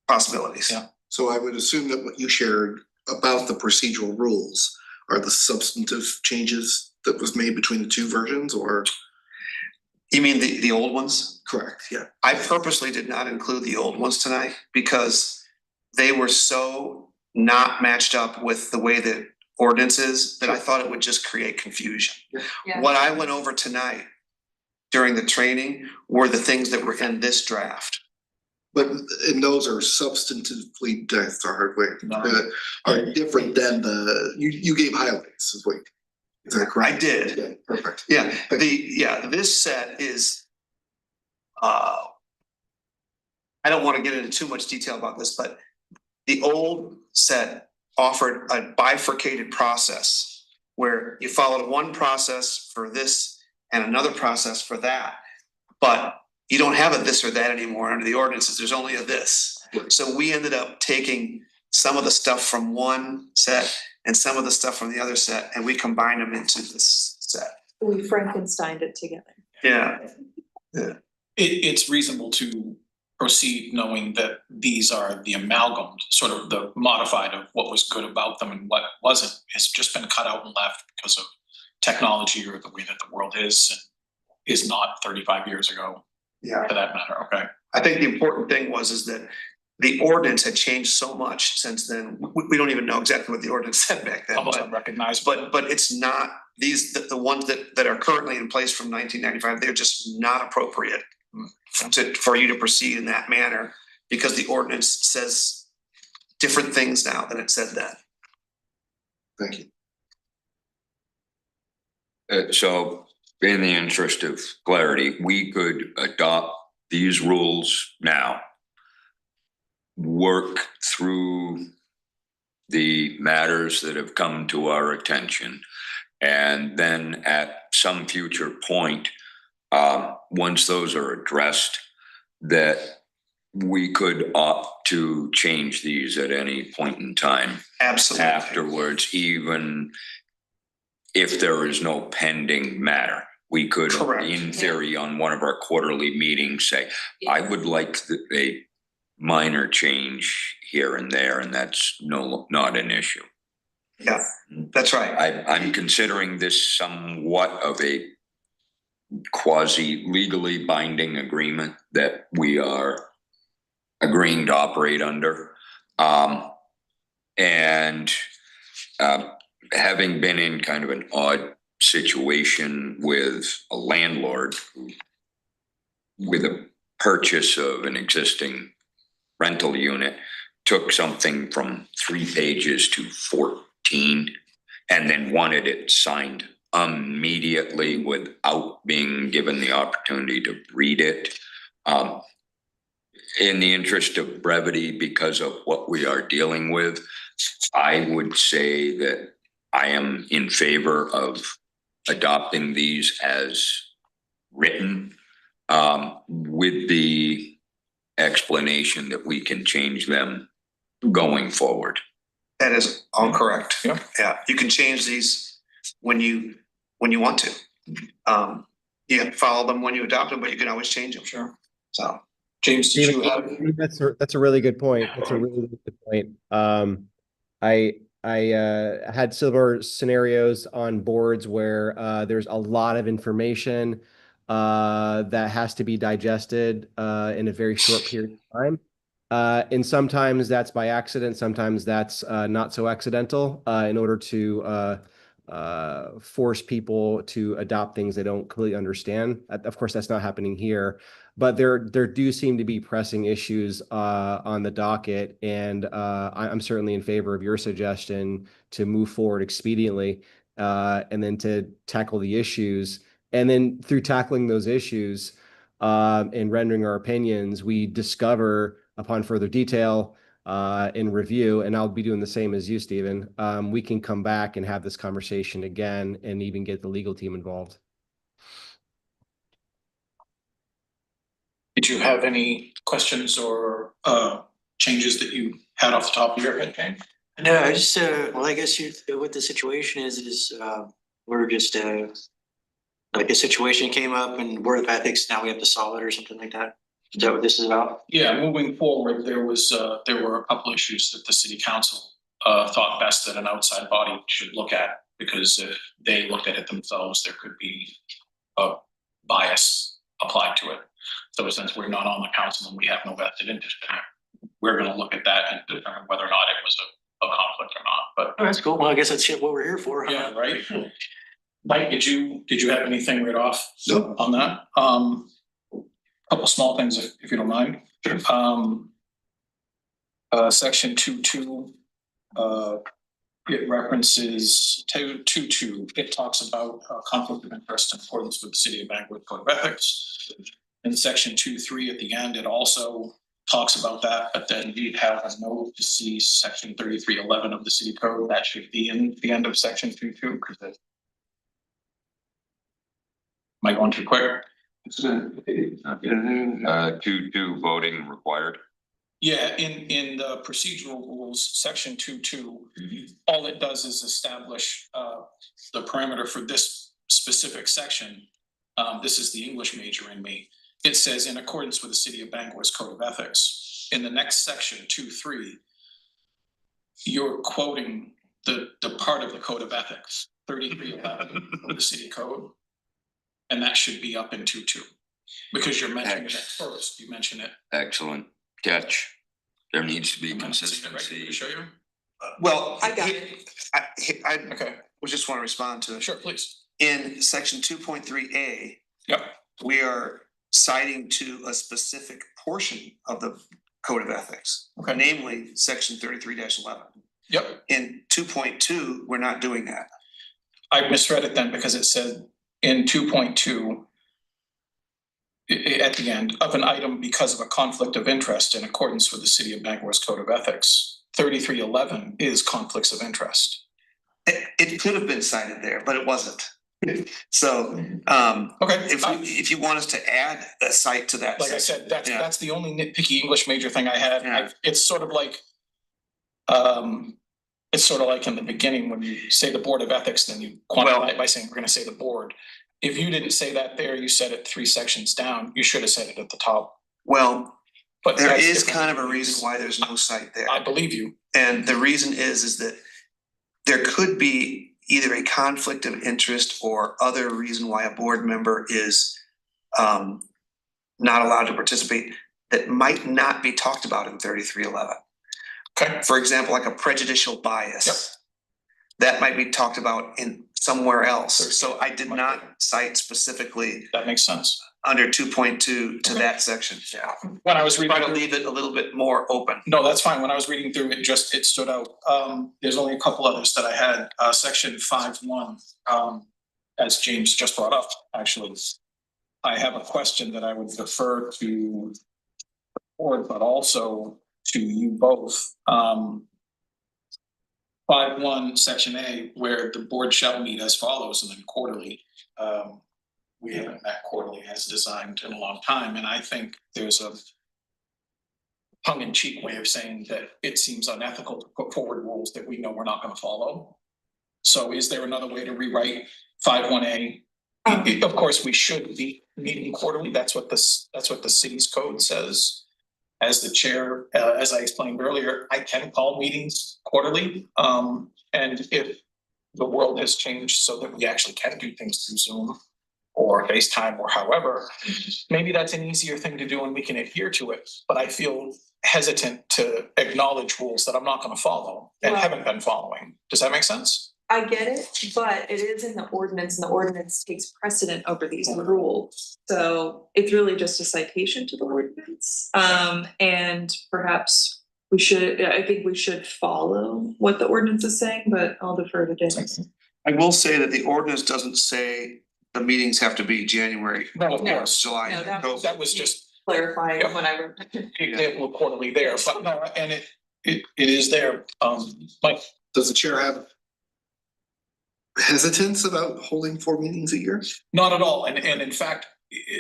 possibilities. Yeah. So I would assume that what you shared about the procedural rules are the substantive changes that was made between the two versions, or? You mean the old ones? Correct, yeah. I purposely did not include the old ones tonight because they were so not matched up with the way that ordinance is that I thought it would just create confusion. Yeah. What I went over tonight during the training were the things that were in this draft. But, and those are substantively, that's the hard way, No. are different than you gave highlights, is what, is that correct? I did. Yeah, perfect. Yeah, this set is, I don't want to get into too much detail about this, but the old set offered a bifurcated process where you followed one process for this and another process for that. But you don't have a this or that anymore under the ordinances. There's only a this. So we ended up taking some of the stuff from one set and some of the stuff from the other set, and we combined them into this set. We Frankensteined it together. Yeah. It's reasonable to proceed knowing that these are the amalgamed, sort of the modified of what was good about them and what wasn't. It's just been cut out and left because of technology or the way that the world is and is not 35 years ago. Yeah. For that matter, okay. I think the important thing is that the ordinance had changed so much since then. We don't even know exactly what the ordinance said back then, Almost but unrecognizable. but it's not, the ones that are currently in place from 1995, they're just not appropriate for you to proceed in that manner, because the ordinance says different things now than it said then. Thank you. So in the interest of clarity, we could adopt these rules now, work through the matters that have come to our attention, and then at some future point, once those are addressed, that we could opt to change these at any point in time Absolutely. afterwards, even if there is no pending matter. We could, Correct. in theory, on one of our quarterly meetings, say, I would like a minor change here and there, and that's not an issue. Yeah, that's right. I'm considering this somewhat of a quasi legally binding agreement that we are agreeing to operate under. Having been in kind of an odd situation with a landlord with a purchase of an existing rental unit, took something from 3 pages to 14 and then wanted it signed immediately without being given the opportunity to read it. In the interest of brevity, because of what we are dealing with, I would say that I am in favor of adopting these as written, with the explanation that we can change them going forward. That is all correct. Yeah. Yeah, you can change these when you want to. You have to follow them when you adopt them, but you can always change them. Sure. So, James, did you have? That's a really good point. That's a really good point. I had similar scenarios on boards where there's a lot of information that has to be digested in a very short period of time. And sometimes that's by accident, sometimes that's not so accidental, in order to force people to adopt things they don't completely understand. Of course, that's not happening here, but there do seem to be pressing issues on the docket, and I'm certainly in favor of your suggestion to move forward expediently, and then to tackle the issues. And then through tackling those issues and rendering our opinions, we discover upon further detail in review, and I'll be doing the same as you, Stephen, we can come back and have this conversation again and even get the legal team involved. Did you have any questions or changes that you had off the top of your head, James? No, I just, well, I guess what the situation is we're just, like a situation came up and Board of Ethics, now we have to solve it or something like that. Is that what this is about? Yeah, moving forward, there were a couple issues that the city council thought best that an outside body should look at, because if they looked at it themselves, there could be a bias applied to it. So since we're not on the council and we have no vested interest in it, we're gonna look at that and determine whether or not it was a conflict or not, but. Oh, that's cool. Well, I guess that's what we're here for. Huh? Yeah, right. Mike, did you have anything right off Nope. on that? Couple small things if you don't mind. Sure. Section 2.2, it references 2.2. It talks about conflict of interest in accordance with the City of Bangor Code of Ethics. In section 2.3 at the end, it also talks about that, but then you have a note to see section 3311 of the city code. That should be in the end of section 2.2, because it might go on too quick. 2.2 voting required. Yeah, in the procedural rules, section 2.2, all it does is establish the parameter for this specific section. This is the English major in me. It says in accordance with the City of Bangor's Code of Ethics. In the next section, 2.3, you're quoting the part of the Code of Ethics, 3311 of the city code. And that should be up in 2.2, because you're mentioning it first. You mention it. Excellent catch. There needs to be I'm not seeing it right. Can consistency. I show you? Well, I got it. I Okay, just want to respond to it. sure, please. In section 2.3A, Yep, we are citing to a specific portion of the code of ethics, okay, namely section 33-11. yep. In 2.2, we're not doing that. I misread it then because it said in 2.2. At the end of an item because of a conflict of interest in accordance with the city of Bangor's code of ethics. 3311 is conflicts of interest. It could have been cited there, but it wasn't. So, Okay, if you want us to add a cite to that. like I section, said, that's yeah. that's the only nitpicky English major thing I had. Yeah. It's sort of like it's sort of like in the beginning when you say the Board of Ethics, then you quantify it by saying we're gonna say the board. If you didn't say that there, you said it 3 sections down, you should have said it at the top. Well, But there that's is different. kind of a reason why there's no cite there. I believe you. And the reason is that there could be either a conflict of interest or other reason why a board member is not allowed to participate that might not be talked about in 3311. Okay, For example, like a prejudicial bias. Yep. That might be talked about in somewhere else. So I did not cite specifically that makes sense. under 2.2 to Okay. that section. Yeah. When I was reading. Try to leave it a little bit more open. No, that's fine. When I was reading through it, it stood out. There's only a couple others that I had. Section 5.1, as James just brought up, actually. I have a question that I would defer to the board, but also to you both. 5.1, section A, where the board shall meet as follows and then quarterly. We haven't met quarterly as designed in a long time, and I think there's a tongue-in-cheek way of saying that it seems unethical to put forward rules that we know we're not gonna follow. So is there another way to rewrite 5.1A? Of course, we should be meeting quarterly. That's what the city's code says. As the chair, as I explained earlier, I can call meetings quarterly. And if the world has changed so that we actually can do things through Zoom or FaceTime or however, maybe that's an easier thing to do and we can adhere to it. But I feel hesitant to acknowledge rules that I'm not gonna follow and Well- haven't been following. Does that make sense? I get it, but it is in the ordinance and the ordinance takes precedent over these rules. So it's really just a citation to the ordinance. And perhaps I think we should follow what the ordinance is saying, but I'll defer to Dennis. I will say that the ordinance doesn't say the meetings have to be January, No, of No. course. July. No, that No. That was just Clarifying Yep. when I wrote. example quarterly there, but no, and it is there. Mike, Does the chair have hesitance about holding 4 meetings a year? not at all. And in fact,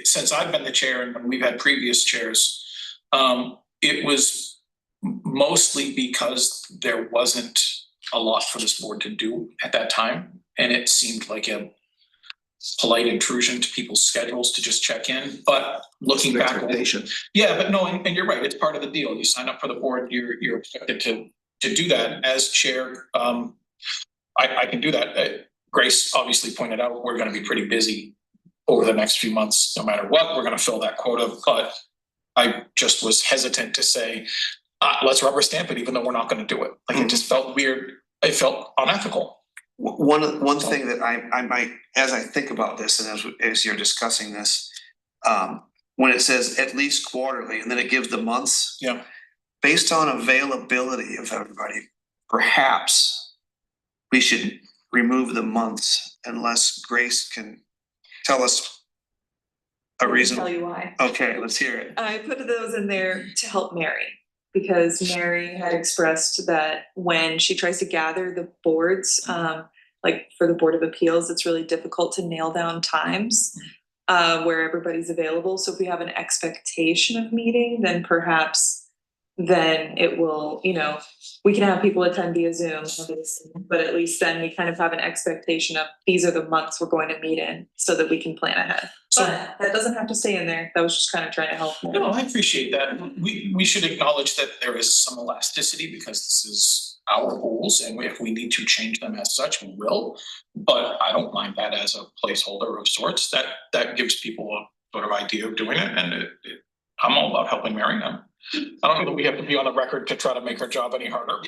since I've been the chair and when we've had previous chairs, it was mostly because there wasn't a lot for this board to do at that time. And it seemed like a polite intrusion to people's schedules to just check in, but looking An back. expectation. Yeah, but no, and you're right, it's part of the deal. You sign up for the board, you're expected to do that as chair. I can do that. Grace obviously pointed out, we're gonna be pretty busy over the next few months, no matter what, we're gonna fill that quota, but I just was hesitant to say, let's rubber stamp it, even though we're not gonna do it. Like, it just felt weird. It felt unethical. One thing that I might, as I think about this and as you're discussing this, when it says at least quarterly and then it gives the months. Yeah. Based on availability of everybody, perhaps we should remove the months unless Grace can tell us a reason. Tell you why. Okay, let's hear it. I put those in there to help Mary, because Mary had expressed that when she tries to gather the boards, like for the Board of Appeals, it's really difficult to nail down times where everybody's available. So if we have an expectation of meeting, then perhaps then it will, we can have people attend via Zoom, obviously, but at least then we kind of have an expectation of these are the months we're going to meet in so that we can plan ahead. So- But that doesn't have to stay in there. That was just kind of trying to help. No, I appreciate that. We should acknowledge that there is some elasticity because this is our rules, and if we need to change them as such, we will. But I don't mind that as a placeholder of sorts. That gives people a sort of idea of doing it, and I'm all about helping Mary now. I don't know that we have to be on the record to try to make her job any harder.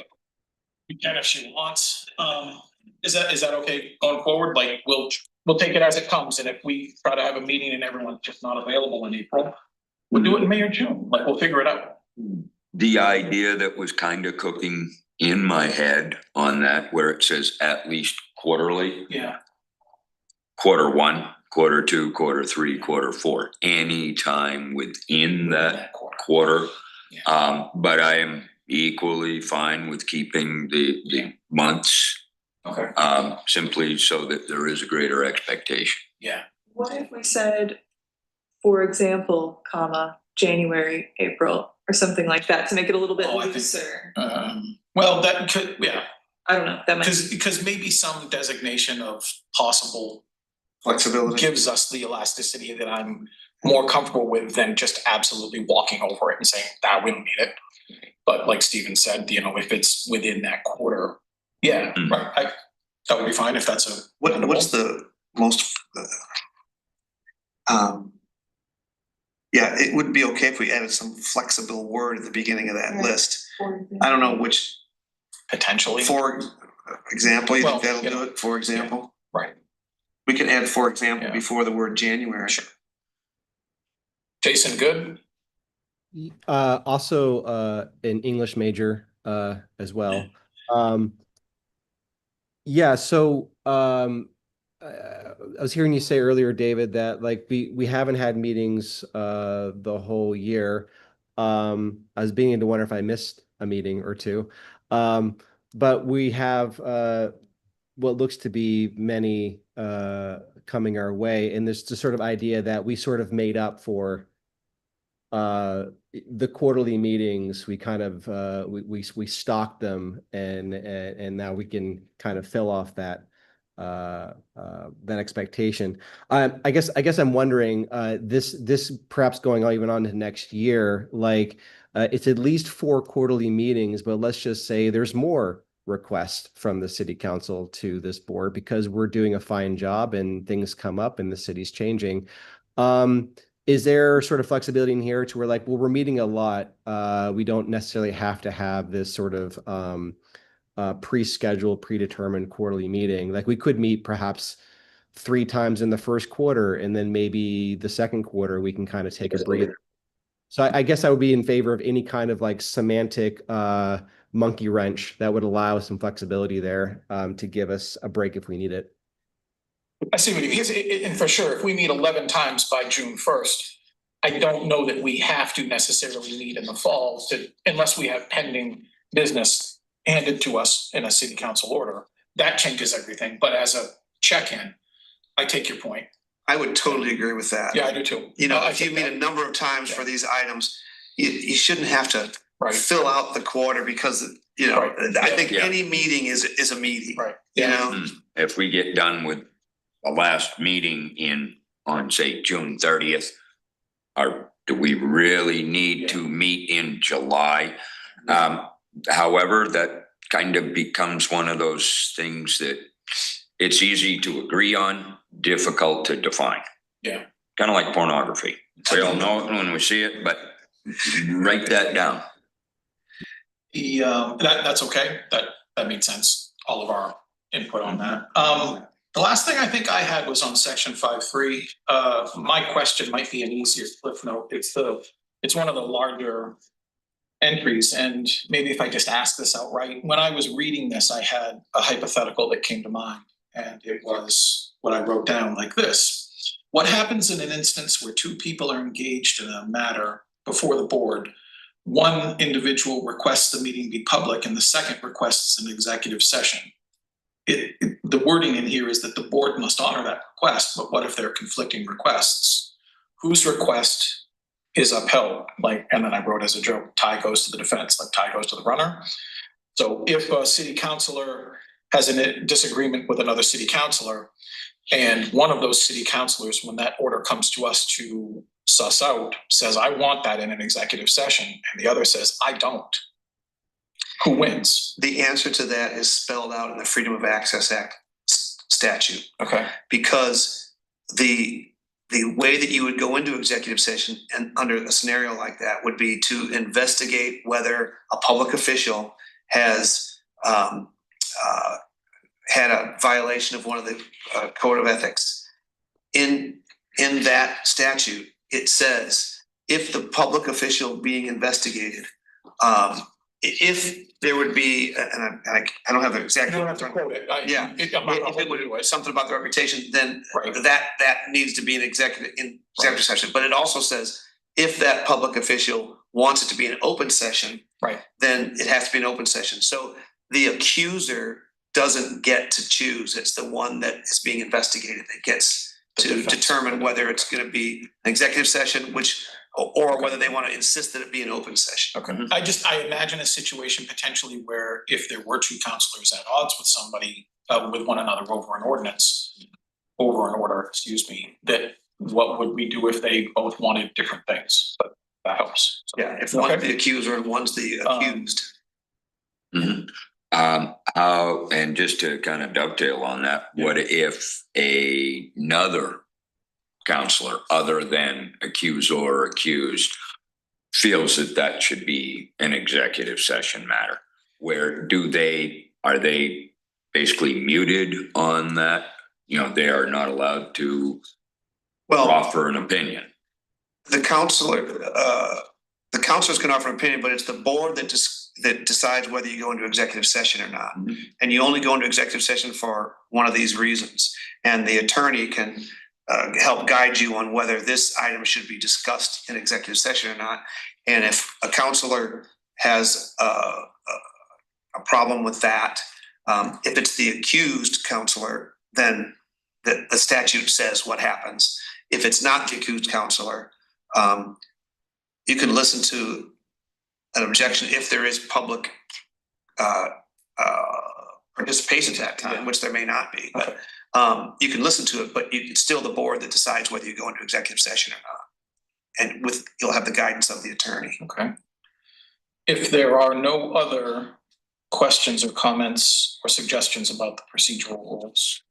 We can if she wants. Is that okay going forward? Like, we'll take it as it comes, and if we try to have a meeting and everyone's just not available in April, we'll do it in May or June. Like, we'll figure it out. The idea that was kind of cooking in my head on that, where it says at least quarterly, Yeah. quarter one, quarter two, quarter three, quarter four, any time within that quarter. Yeah. But I am equally fine with keeping the months, Okay. simply so that there is a greater expectation. Yeah. What if we said, for example, comma, January, April, or something like that to make it a little bit Oh, I think- looser? Well, that could, yeah, I don't know, that might. because maybe some designation of possible Flexibility. gives us the elasticity that I'm more comfortable with than just absolutely walking over it and saying, "Ah, we don't need it." But like Steven said, if it's within that quarter, yeah, Mm. right, that would be fine if that's a. What's the most? Yeah, it would be okay if we added some flexible word at the beginning of that Right. list. I don't know which, Potentially. for example, you think Well, that'll yeah. do it, for example? Right. We can add for example Yeah. before the word January. Sure. Jason, good? Also, an English major, as well. Yeah, so, I was hearing you say earlier, David, that like we haven't had meetings, the whole year. I was beginning to wonder if I missed a meeting or two. But we have, what looks to be many, coming our way, and there's the sort of idea that we sort of made up for the quarterly meetings. We kind of we stocked them, and now we can kind of fill off that that expectation. I guess I'm wondering, this perhaps going on even on to next year, like, it's at least 4 quarterly meetings, but let's just say there's more requests from the city council to this board because we're doing a fine job and things come up and the city's changing. Is there sort of flexibility in here to where, like, well, we're meeting a lot. We don't necessarily have to have this sort of pre-scheduled, predetermined quarterly meeting. Like, we could meet perhaps 3 times in the first quarter, and then maybe the second quarter we can kind of take a breather. So I guess I would be in favor of any kind of like semantic monkey wrench that would allow some flexibility there, to give us a break if we need it. I see what you mean. And for sure, if we meet 11 times by June 1st, I don't know that we have to necessarily meet in the fall unless we have pending business handed to us in a city council order. That changes everything. But as a check-in, I take your point. I would totally agree with that. Yeah, I do too. If you meet a number of times for these items, you shouldn't have to Right. fill out the quarter because, Right. I think Yeah. any meeting is a meeting. Right. You Yeah. know, If we get done with the last meeting on say June 30th, do we really need to meet in July? However, that kind of becomes one of those things that it's easy to agree on, difficult to define. Yeah. Kind of like pornography. We all know it when we see it, but write that down. That's okay. That made sense. All of our input on that. The last thing I think I had was on section 5.3. My question might be an easier cliff note. It's one of the larger entries, and maybe if I just ask this outright, when I was reading this, I had a hypothetical that came to mind, and it was what I wrote down like this. What happens in an instance where 2 people are engaged in a matter before the board? One individual requests the meeting be public and the second requests an executive session. The wording in here is that the board must honor that request, but what if there are conflicting requests? Whose request is upheld? And then I wrote as a joke, tie goes to the defense, like tie goes to the runner. So if a city councilor has a disagreement with another city councilor, and one of those city councilors, when that order comes to us to suss out, says, I want that in an executive session, and the other says, I don't. Who wins? the answer to that is spelled out in the Freedom of Access Act statute. Okay. Because the the way that you would go into executive session and under a scenario like that would be to investigate whether a public official has had a violation of one of the code of ethics. In that statute, it says if the public official being investigated, if there would be, and I don't have the exact. You don't have to quote it. Yeah. I'm not If it holding you to it. something about the reputation, then Right. that needs to be an executive session, but it also says if that public official wants it to be an open session. Right. Then it has to be an open session, so the accuser doesn't get to choose, it's the one that is being investigated that gets The to defense. determine whether it's gonna be an executive session, or whether they wanna insist that it be an open session. Okay, I imagine a situation potentially where if there were two counselors at odds with somebody, with one another over an order, excuse me, that what would we do if they both wanted different things? But that helps. So- Yeah, if one's Okay. the accuser and one's the accused. Mhm. And just to kind of dovetail on that, what if another counselor other than accused or accused feels that that should be an executive session matter? Where are they basically muted on that? You know, they are not allowed to Well, offer an opinion. the counselors can offer an opinion, but it's the board that decides whether you go into executive session or not. And you only go into executive session for one of these reasons. And the attorney can help guide you on whether this item should be discussed in executive session or not. And if a counselor has a problem with that, if it's the accused counselor, then the statute says what happens. If it's not the accused counselor, you can listen to an objection if there is public participation at that time, which there may not be, but you can listen to it, but it's still the board that decides whether you go into executive session or not. And you'll have the guidance of the attorney. Okay. If there are no other questions or comments or suggestions about the procedural rules,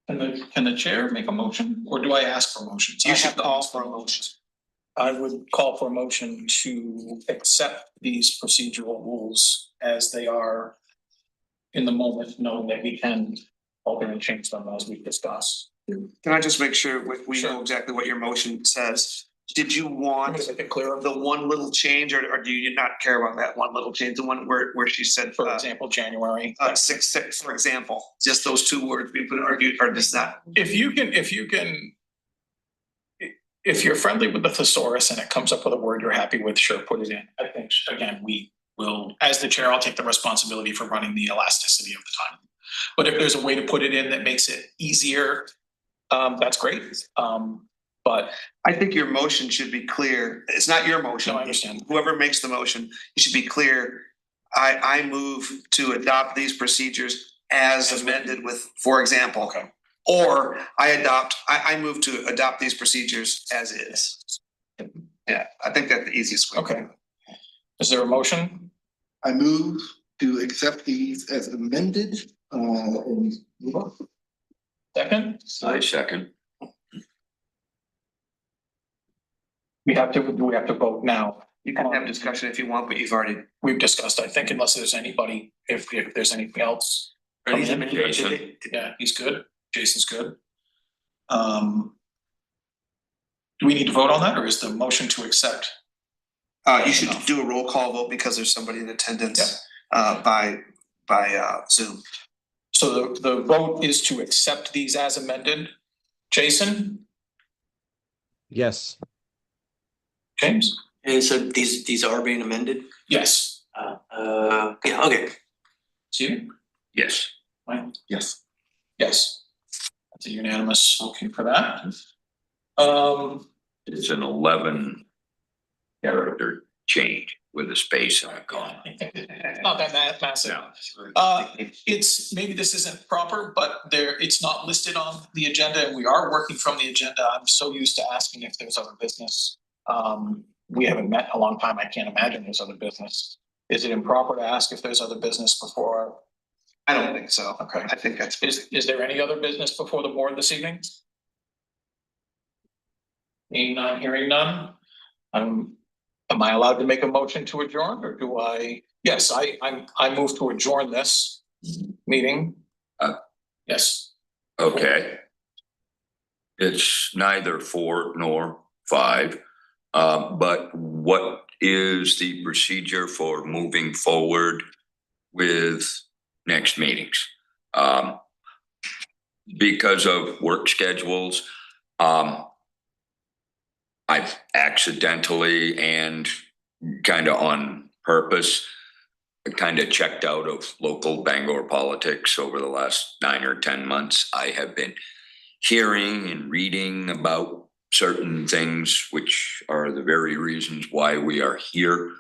can the chair make a motion, or do I ask for motions? You I should have to call ask for a motion. I would call for a motion to accept these procedural rules as they are in the moment, knowing that we can alter and change them as we discuss. Can I just make sure we Sure. know exactly what your motion says? Did you I'm want gonna make it clearer. the one little change, or do you not care about that one little change, the one where she said, For example, January. 6, for example, just those two words we put, or does not? If you're friendly with the thesaurus and it comes up with a word you're happy with, sure, put it in. I think, again, we will, as the chair, I'll take the responsibility for running the elasticity of the time. But if there's a way to put it in that makes it easier, that's great. But I think your motion should be clear. It's not your motion. No, I understand. Whoever makes the motion, you should be clear. I move to adopt these procedures as amended with, for example. Okay. Or I move to adopt these procedures as is. Yeah, I think that's the easiest way. Okay. Is there a motion? I move to accept these as amended, and move on. Second? I second. We have to vote now. You can have discussion if you want, but We've discussed, I think, unless there's anybody, if there's anything else. Jason. Yeah, he's good. Jason's good. Do we need to vote on that, or is the motion to accept? you should do a roll call vote because there's somebody in attendance by Zoom. So the vote is to accept these as amended. Jason, Yes. James? And so these are being amended? Yes. Yeah, okay. Steven? Yes. Mike? Yes. Yes. That's a unanimous, okay for that. It's an 11 character change with a space in it. Not that massive. It's, maybe this isn't proper, but it's not listed on the agenda and we are working from the agenda. I'm so used to asking if there's other business. We haven't met in a long time. I can't imagine there's other business. Is it improper to ask if there's other business before? I don't think so. Okay. I think that's. Is there any other business before the board this evening? Seeing none, hearing none. Am I allowed to make a motion to adjourn or do I? Yes, I move to adjourn this meeting. Yes. Okay. It's neither 4 nor 5. But what is the procedure for moving forward with next meetings? Because of work schedules, I've accidentally and kind of on purpose kind of checked out of local Bangor politics over the last 9 or 10 months. I have been hearing and reading about certain things, which are the very reasons why we are here.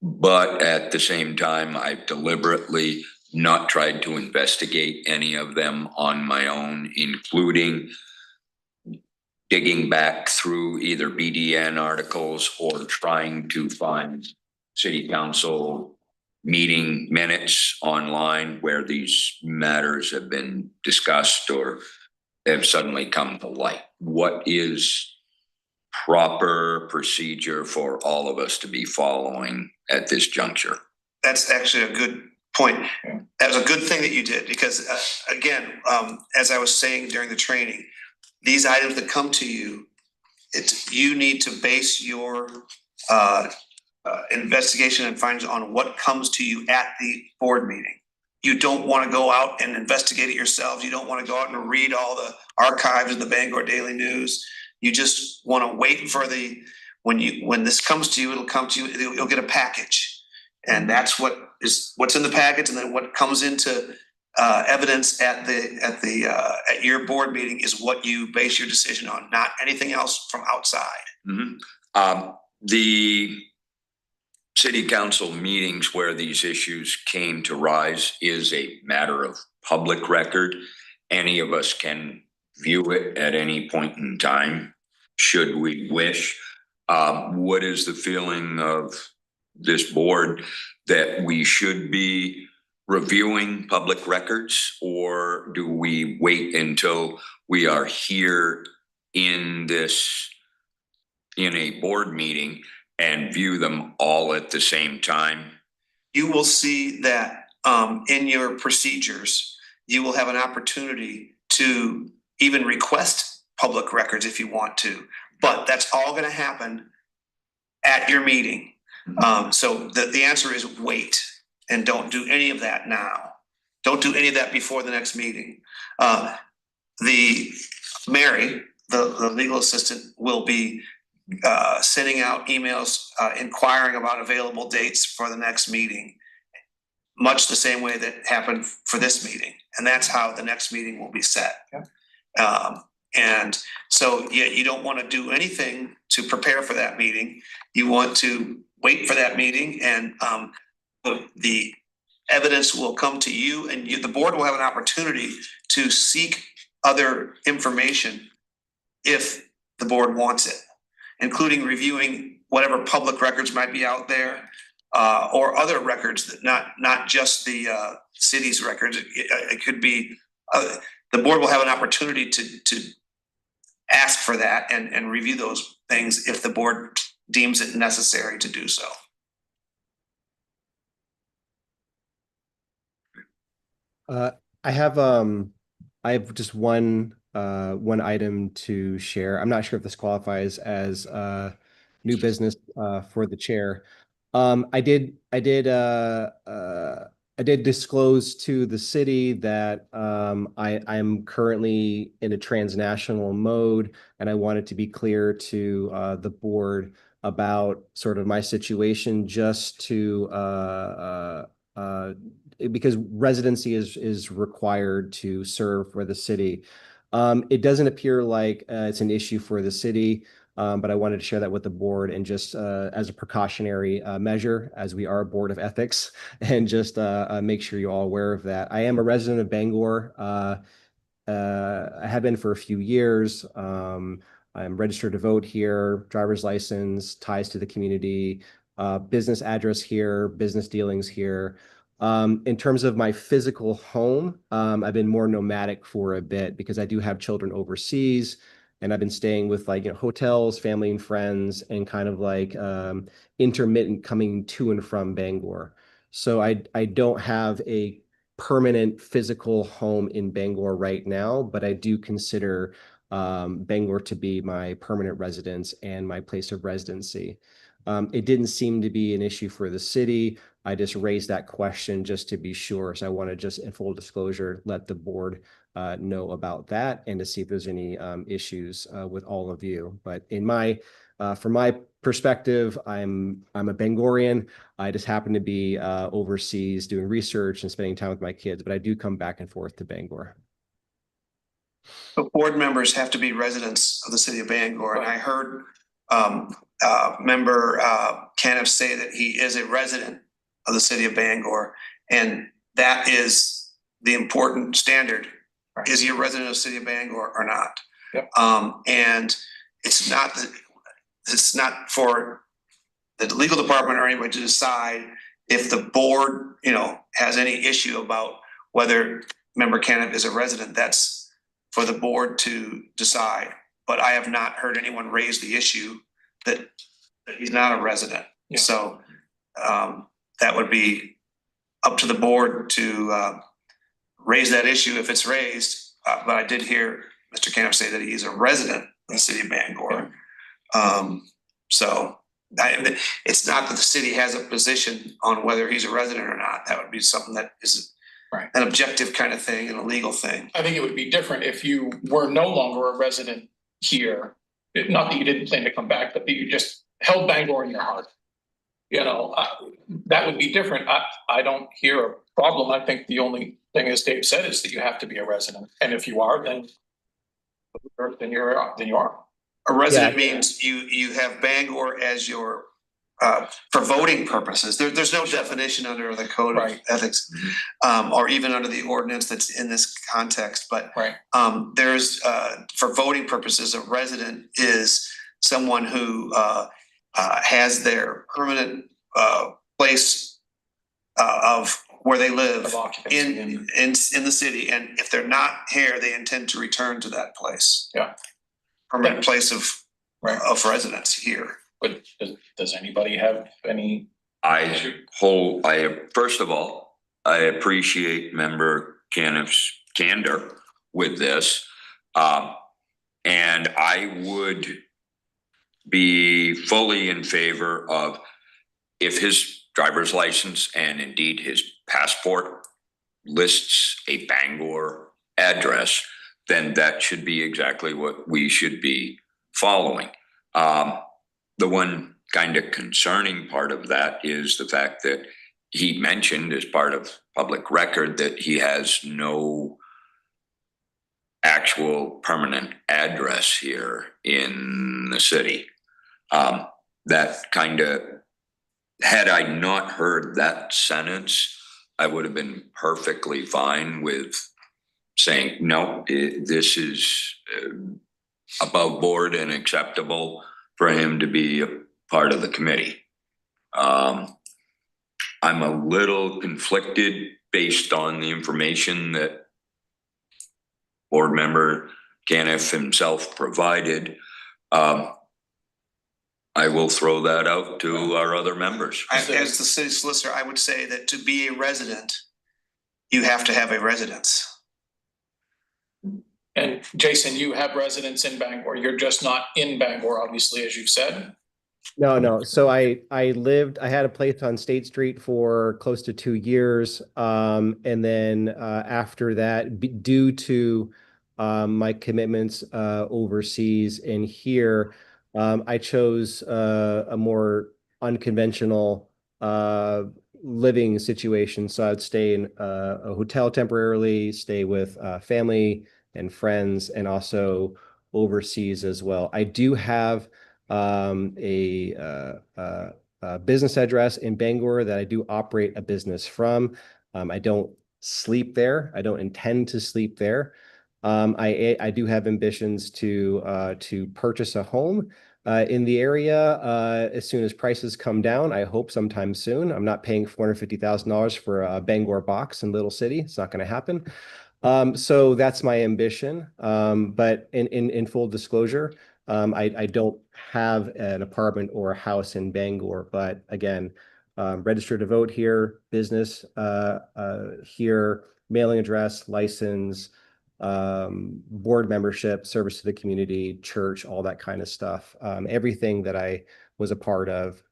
But at the same time, I've deliberately not tried to investigate any of them on my own, including digging back through either BDN articles or trying to find city council meeting minutes online where these matters have been discussed or have suddenly come to light. What is proper procedure for all of us to be following at this juncture? That's actually a good point. That was a good thing that you did because again, as I was saying during the training, these items that come to you, you need to base your investigation and findings on what comes to you at the board meeting. You don't want to go out and investigate it yourselves. You don't want to go out and read all the archives of the Bangor Daily News. You just want to wait for when this comes to you, it'll come to you, you'll get a package. And that's what's in the package, and then what comes into evidence at your board meeting is what you base your decision on, not anything else from outside. Mm-hmm. The city council meetings where these issues came to rise is a matter of public record. Any of us can view it at any point in time, should we wish. What is the feeling of this board that we should be reviewing public records, or do we wait until we are here in a board meeting and view them all at the same time? You will see that in your procedures, you will have an opportunity to even request public records if you want to, but that's all going to happen at your meeting. So the answer is wait and don't do any of that now. Don't do any of that before the next meeting. Mary, the legal assistant, will be sending out emails inquiring about available dates for the next meeting, much the same way that happened for this meeting. And that's how the next meeting will be set. Yeah. And so you don't want to do anything to prepare for that meeting. You want to wait for that meeting, and the evidence will come to you, and the board will have an opportunity to seek other information if the board wants it, including reviewing whatever public records might be out there, or other records that not just the city's records. It could be the board will have an opportunity to ask for that and review those things if the board deems it necessary to do so. I have just one item to share. I'm not sure if this qualifies as new business for the chair. I did disclose to the city that I'm currently in a transnational mode, and I wanted to be clear to the board about sort of my situation, just to because residency is required to serve for the city. It doesn't appear like it's an issue for the city, but I wanted to share that with the board, and just as a precautionary measure, as we are a board of ethics, and just make sure you're all aware of that. I am a resident of Bangor. I have been for a few years. I'm registered to vote here, driver's license, ties to the community, business address here, business dealings here. In terms of my physical home, I've been more nomadic for a bit because I do have children overseas, and I've been staying with like, hotels, family and friends, and kind of like intermittent coming to and from Bangor. So I don't have a permanent physical home in Bangor right now, but I do consider Bangor to be my permanent residence and my place of residency. It didn't seem to be an issue for the city. I just raised that question just to be sure. So I want to just, in full disclosure, let the board know about that and to see if there's any issues with all of you. But from my perspective, I'm a Bangorian. I just happen to be overseas doing research and spending time with my kids, but I do come back and forth to Bangor. But board members have to be residents of the city of Bangor, and I heard member Caniff say that he is a resident of the city of Bangor, and that is the important standard. Right. Is he a resident of the city of Bangor or not? Yep. And it's not for the legal department or anybody to decide if the board, has any issue about whether member Caniff is a resident. That's for the board to decide. But I have not heard anyone raise the issue that he's not a resident. Yeah. So that would be up to the board to raise that issue if it's raised. But I did hear Mr. Caniff say that he's a resident of the city of Bangor. So it's not that the city has a position on whether he's a resident or not. That would be something that is Right. an objective kind of thing and a legal thing. I think it would be different if you were no longer a resident here. Not that you didn't plan to come back, but that you just held Bangor in your heart. That would be different. I don't hear a problem. I think the only thing, as Dave said, is that you have to be a resident. And if you are, then you are. A resident means you have Bangor as your for voting purposes. There's no definition under the code of ethics, or even under the ordinance that's in this context. But there's for voting purposes, a resident is someone who has their permanent place of where they live in the city, and if they're not here, they intend to return to that place. Yeah, permanent place of residence here. But does anybody have any? First of all, I appreciate member Caniff's candor with this. And I would be fully in favor of, if his driver's license and indeed his passport lists a Bangor address, then that should be exactly what we should be following. The one kind of concerning part of that is the fact that he mentioned, as part of public record, that he has no actual permanent address here in the city. That kind of, had I not heard that sentence, I would have been perfectly fine with saying, no, this is above board and acceptable for him to be a part of the committee. I'm a little conflicted based on the information that board member Caniff himself provided. I will throw that out to our other members. As the city solicitor, I would say that to be a resident, you have to have a residence. And Jason, you have residence in Bangor. You're just not in Bangor, obviously, as you've said. No. So I had a place on State Street for close to 2 years. And then after that, due to my commitments overseas and here, I chose a more unconventional living situation. So I'd stay in a hotel temporarily, stay with family and friends, and also overseas as well. I do have a business address in Bangor that I do operate a business from. I don't sleep there. I don't intend to sleep there. I do have ambitions to purchase a home in the area as soon as prices come down. I hope sometime soon. I'm not paying $450,000 for a Bangor box in Little City. It's not going to happen. So that's my ambition. But in full disclosure, I don't have an apartment or a house in Bangor, but again, registered to vote here, business here, mailing address, license, board membership, service to the community, church, all that kind of stuff. Everything that I was a part of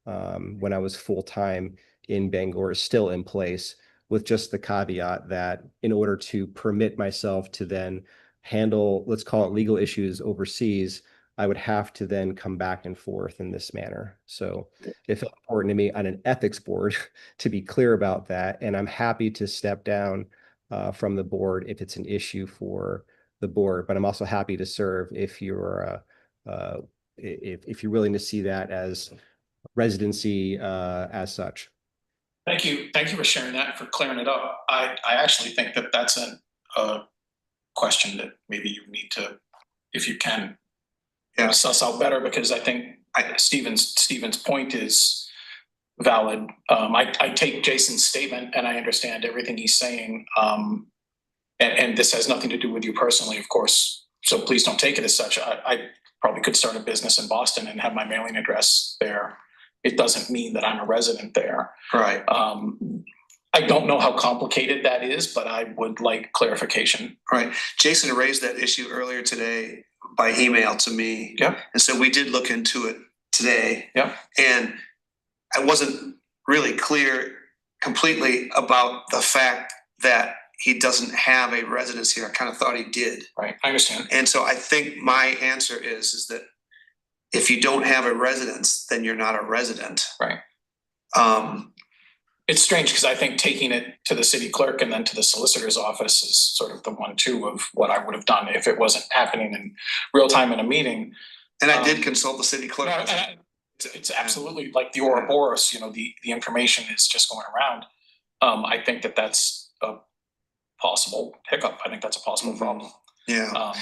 when I was full-time in Bangor is still in place, with just the caveat that in order to permit myself to then handle, let's call it legal issues overseas, I would have to then come back and forth in this manner. So it felt important to me on an ethics board to be clear about that. And I'm happy to step down from the board if it's an issue for the board, but I'm also happy to serve if you're if you're willing to see that as residency as such. Thank you. Thank you for sharing that and for clearing it up. I actually think that that's a question that maybe you need to, if you can, suss out better, because I think Stephen's point is valid. I take Jason's statement and I understand everything he's saying. And this has nothing to do with you personally, of course. So please don't take it as such. I probably could start a business in Boston and have my mailing address there. It doesn't mean that I'm a resident there. Right. I don't know how complicated that is, but I would like clarification. Right. Jason raised that issue earlier today by email to me. Yeah. And so we did look into it today. Yeah. And I wasn't really clear completely about the fact that he doesn't have a residence here. I kind of thought he did. Right. I understand. And so I think my answer is that if you don't have a residence, then you're not a resident. Right. It's strange because I think taking it to the city clerk and then to the solicitor's office is sort of the 1-2 of what I would have done if it wasn't happening in real time in a meeting. And I did consult the city clerk. It's absolutely like the Ouroboros, the information is just going around. I think that that's a possible hiccup. I think that's a possible problem. Yeah.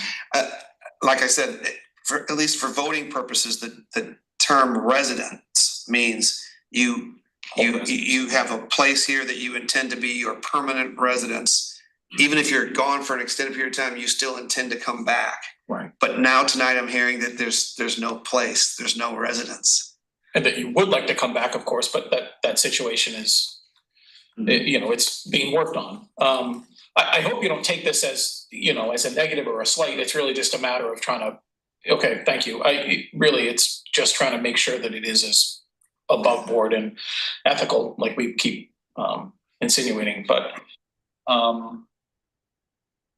Like I said, at least for voting purposes, the term residence means you have a place here that you intend to be your permanent residence. Even if you're gone for an extended period of time, you still intend to come back. Right. But now tonight I'm hearing that there's no place, there's no residence. And that you would like to come back, of course, but that situation is, it's being worked on. I hope you don't take this as a negative or a slight. It's really just a matter of trying to, okay, thank you. It's just trying to make sure that it is as above board and ethical, like we keep insinuating. But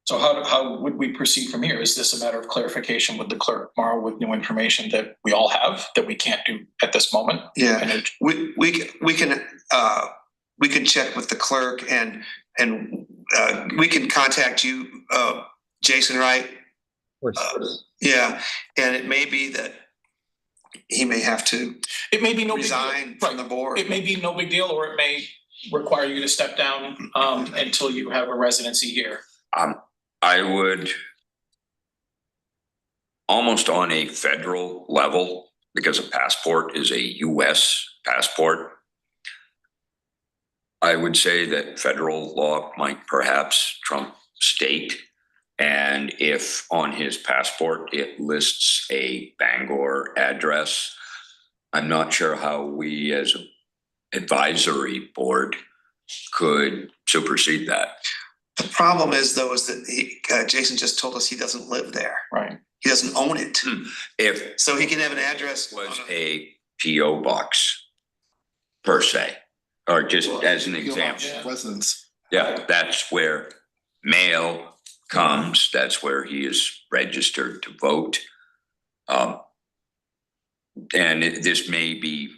so how would we proceed from here? Is this a matter of clarification with the clerk tomorrow with new information that we all have that we can't do at this moment? Yeah, we can check with the clerk and we can contact you, Jason, right? Of course. Yeah, and it may be that he may have to resign from the board. It may be no big deal, or it may require you to step down until you have a residency here. I would, almost on a federal level, because a passport is a US passport, I would say that federal law might perhaps trump state. And if on his passport it lists a Bangor address, I'm not sure how we as an advisory board could supersede that. The problem is that Jason just told us he doesn't live there. Right. He doesn't own it. If So he can have an address. was a PO box per se, or just as an example. Residence. Yeah, that's where mail comes. That's where he is registered to vote. And this may be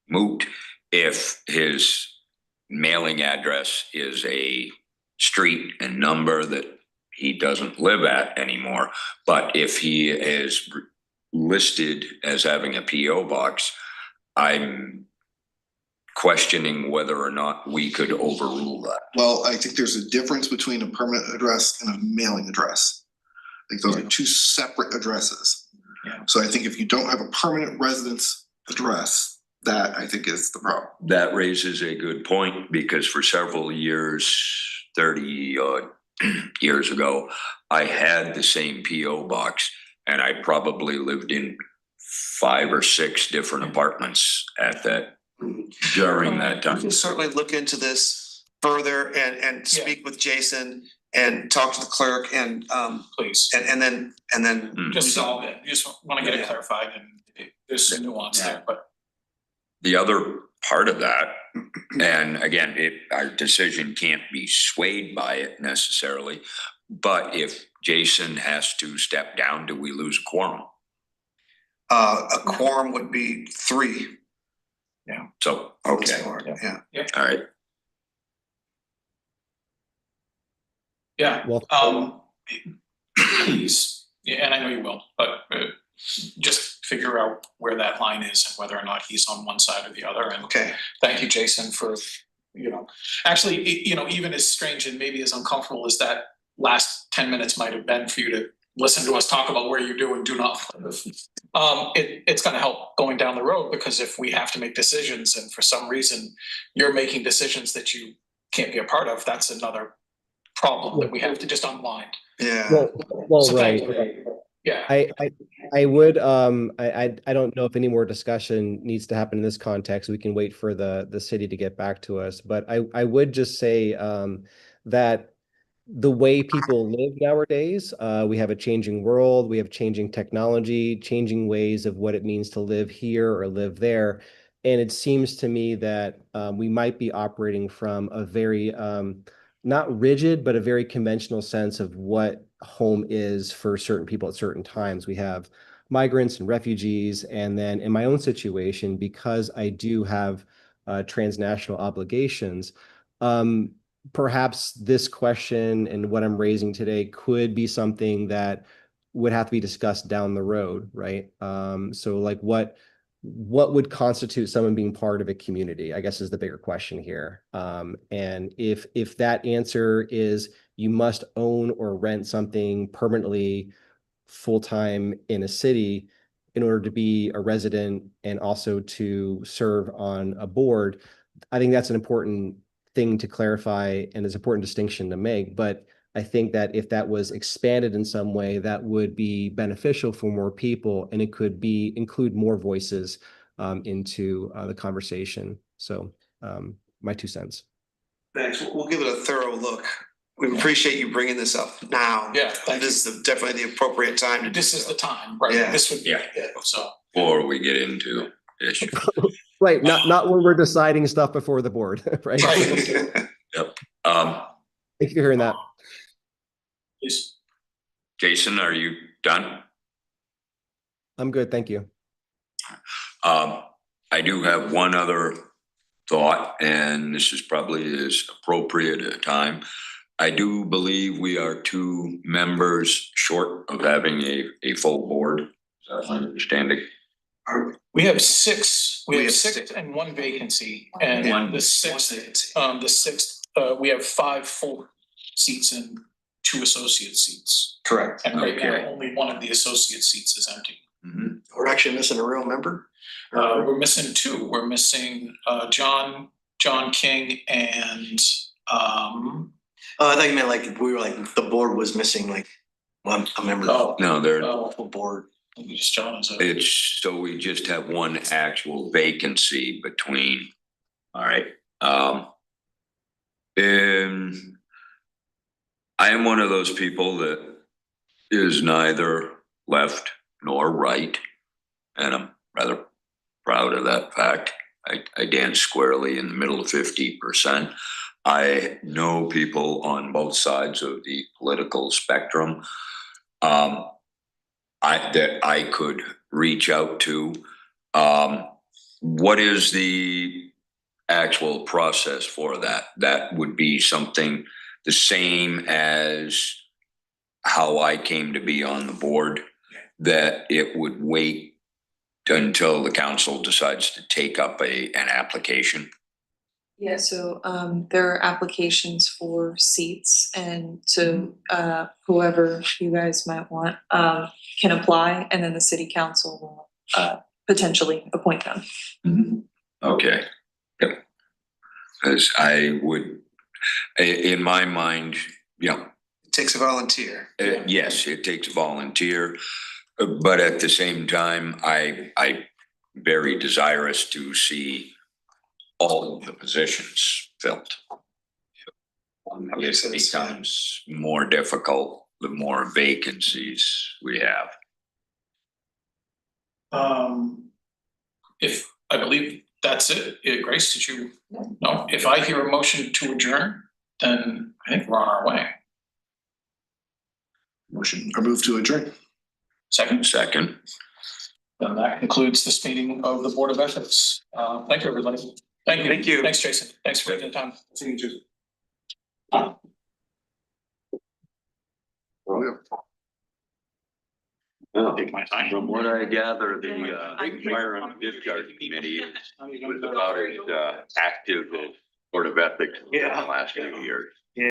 moot if his mailing address is a street and number that he doesn't live at anymore. But if he is listed as having a PO box, I'm questioning whether or not we could overrule that. Well, I think there's a difference between a permanent address and a mailing address. I think those are two separate addresses. Yeah. So I think if you don't have a permanent residence address, that I think is the problem. That raises a good point, because for several years, 30 odd years ago, I had the same PO box and I probably lived in 5 or 6 different apartments at that, during that We time. can certainly look into this further and speak with Jason and talk to the clerk and Please, and then just solve it. You just want to get it clarified, and there's some nuance there, but The other part of that, and again, our decision can't be swayed by it necessarily, but if Jason has to step down, do we lose a quorum? a quorum would be 3. So, of this okay, board, yeah. all right. yeah, Well, please, yeah, and I know you will, but just figure out where that line is and whether or not he's on one side or the other. And Okay, thank you, Jason, for, actually, even as strange and maybe as uncomfortable as that last 10 minutes might have been for you to listen to us talk about where you do and do not live. It's gonna help going down the road, because if we have to make decisions and for some reason you're making decisions that you can't be a part of, that's another problem that we have to just unwind. yeah. well, So thank right. you. Yeah, I would, I don't know if any more discussion needs to happen in this context. We can wait for the city to get back to us, but I would just say, that the way people live nowadays, we have a changing world, we have changing technology, changing ways of what it means to live here or live there. And it seems to me that, we might be operating from a very, not rigid, but a very conventional sense of what home is for certain people at certain times. We have migrants and refugees. And then in my own situation, because I do have transnational obligations, perhaps this question and what I'm raising today could be something that would have to be discussed down the road, right? So like what would constitute someone being part of a community, I guess, is the bigger question here. And if that answer is you must own or rent something permanently full-time in a city in order to be a resident and also to serve on a board, I think that's an important thing to clarify and is an important distinction to make. But I think that if that was expanded in some way, that would be beneficial for more people, and it could include more voices into the conversation. So my 2 cents. Thanks. We'll give it a thorough look. We appreciate you bringing this up now. Yeah, thank you. This is definitely the appropriate time to do This is so. the time, right? Yeah. This would be Yeah. it, so. Before we get into issues. Right, not when we're deciding stuff before the board, right? Right. If you're hearing that. Please. Jason, are you done? I'm good, thank you. I do have one other thought, and this is probably as appropriate a time. I do believe we are 2 members short of having a full board. Is that my understanding? We have 6, we We have have 6 and 1 vacancy, and One. the sixth, we have 5 full seats and 2 associate seats. Correct. And right now, Okay. only one of the associate seats is empty. Mhm. We're actually missing a real member. We're missing 2. We're missing John King and Oh, I thought you meant like we were like the board was missing like a member of No, the full board. just John is a. it's, so we just have one actual vacancy between, all right. And I am one of those people that is neither left nor right, and I'm rather proud of that fact. I dance squarely in the middle of 50%. I know people on both sides of the political spectrum that I could reach out to. What is the actual process for that? That would be something the same as how I came to be on the board, that it would wait until the council decides to take up an application. Yeah, so there are applications for seats, and so whoever you guys might want can apply, and then the city council will potentially appoint them. Okay. Yep. As I would, in my mind, takes a volunteer. Yes, it takes a volunteer, but at the same time, I very desirous to see all of the positions filled. That makes It sense, yeah. becomes more difficult, the more vacancies we have. If, I believe that's it. Grace, did you? No, if I hear a motion to adjourn, then I think we're on our way. Motion or move to adjourn. Second, Second, then that concludes this meeting of the Board of Ethics. Thank you, everybody. Thank you. Thank you. Thanks, Jason. Thanks for taking the time. See you, Jason. Take my time. from what I gather, the fire and discharge committee was about as active as Board of Ethics in the last few years.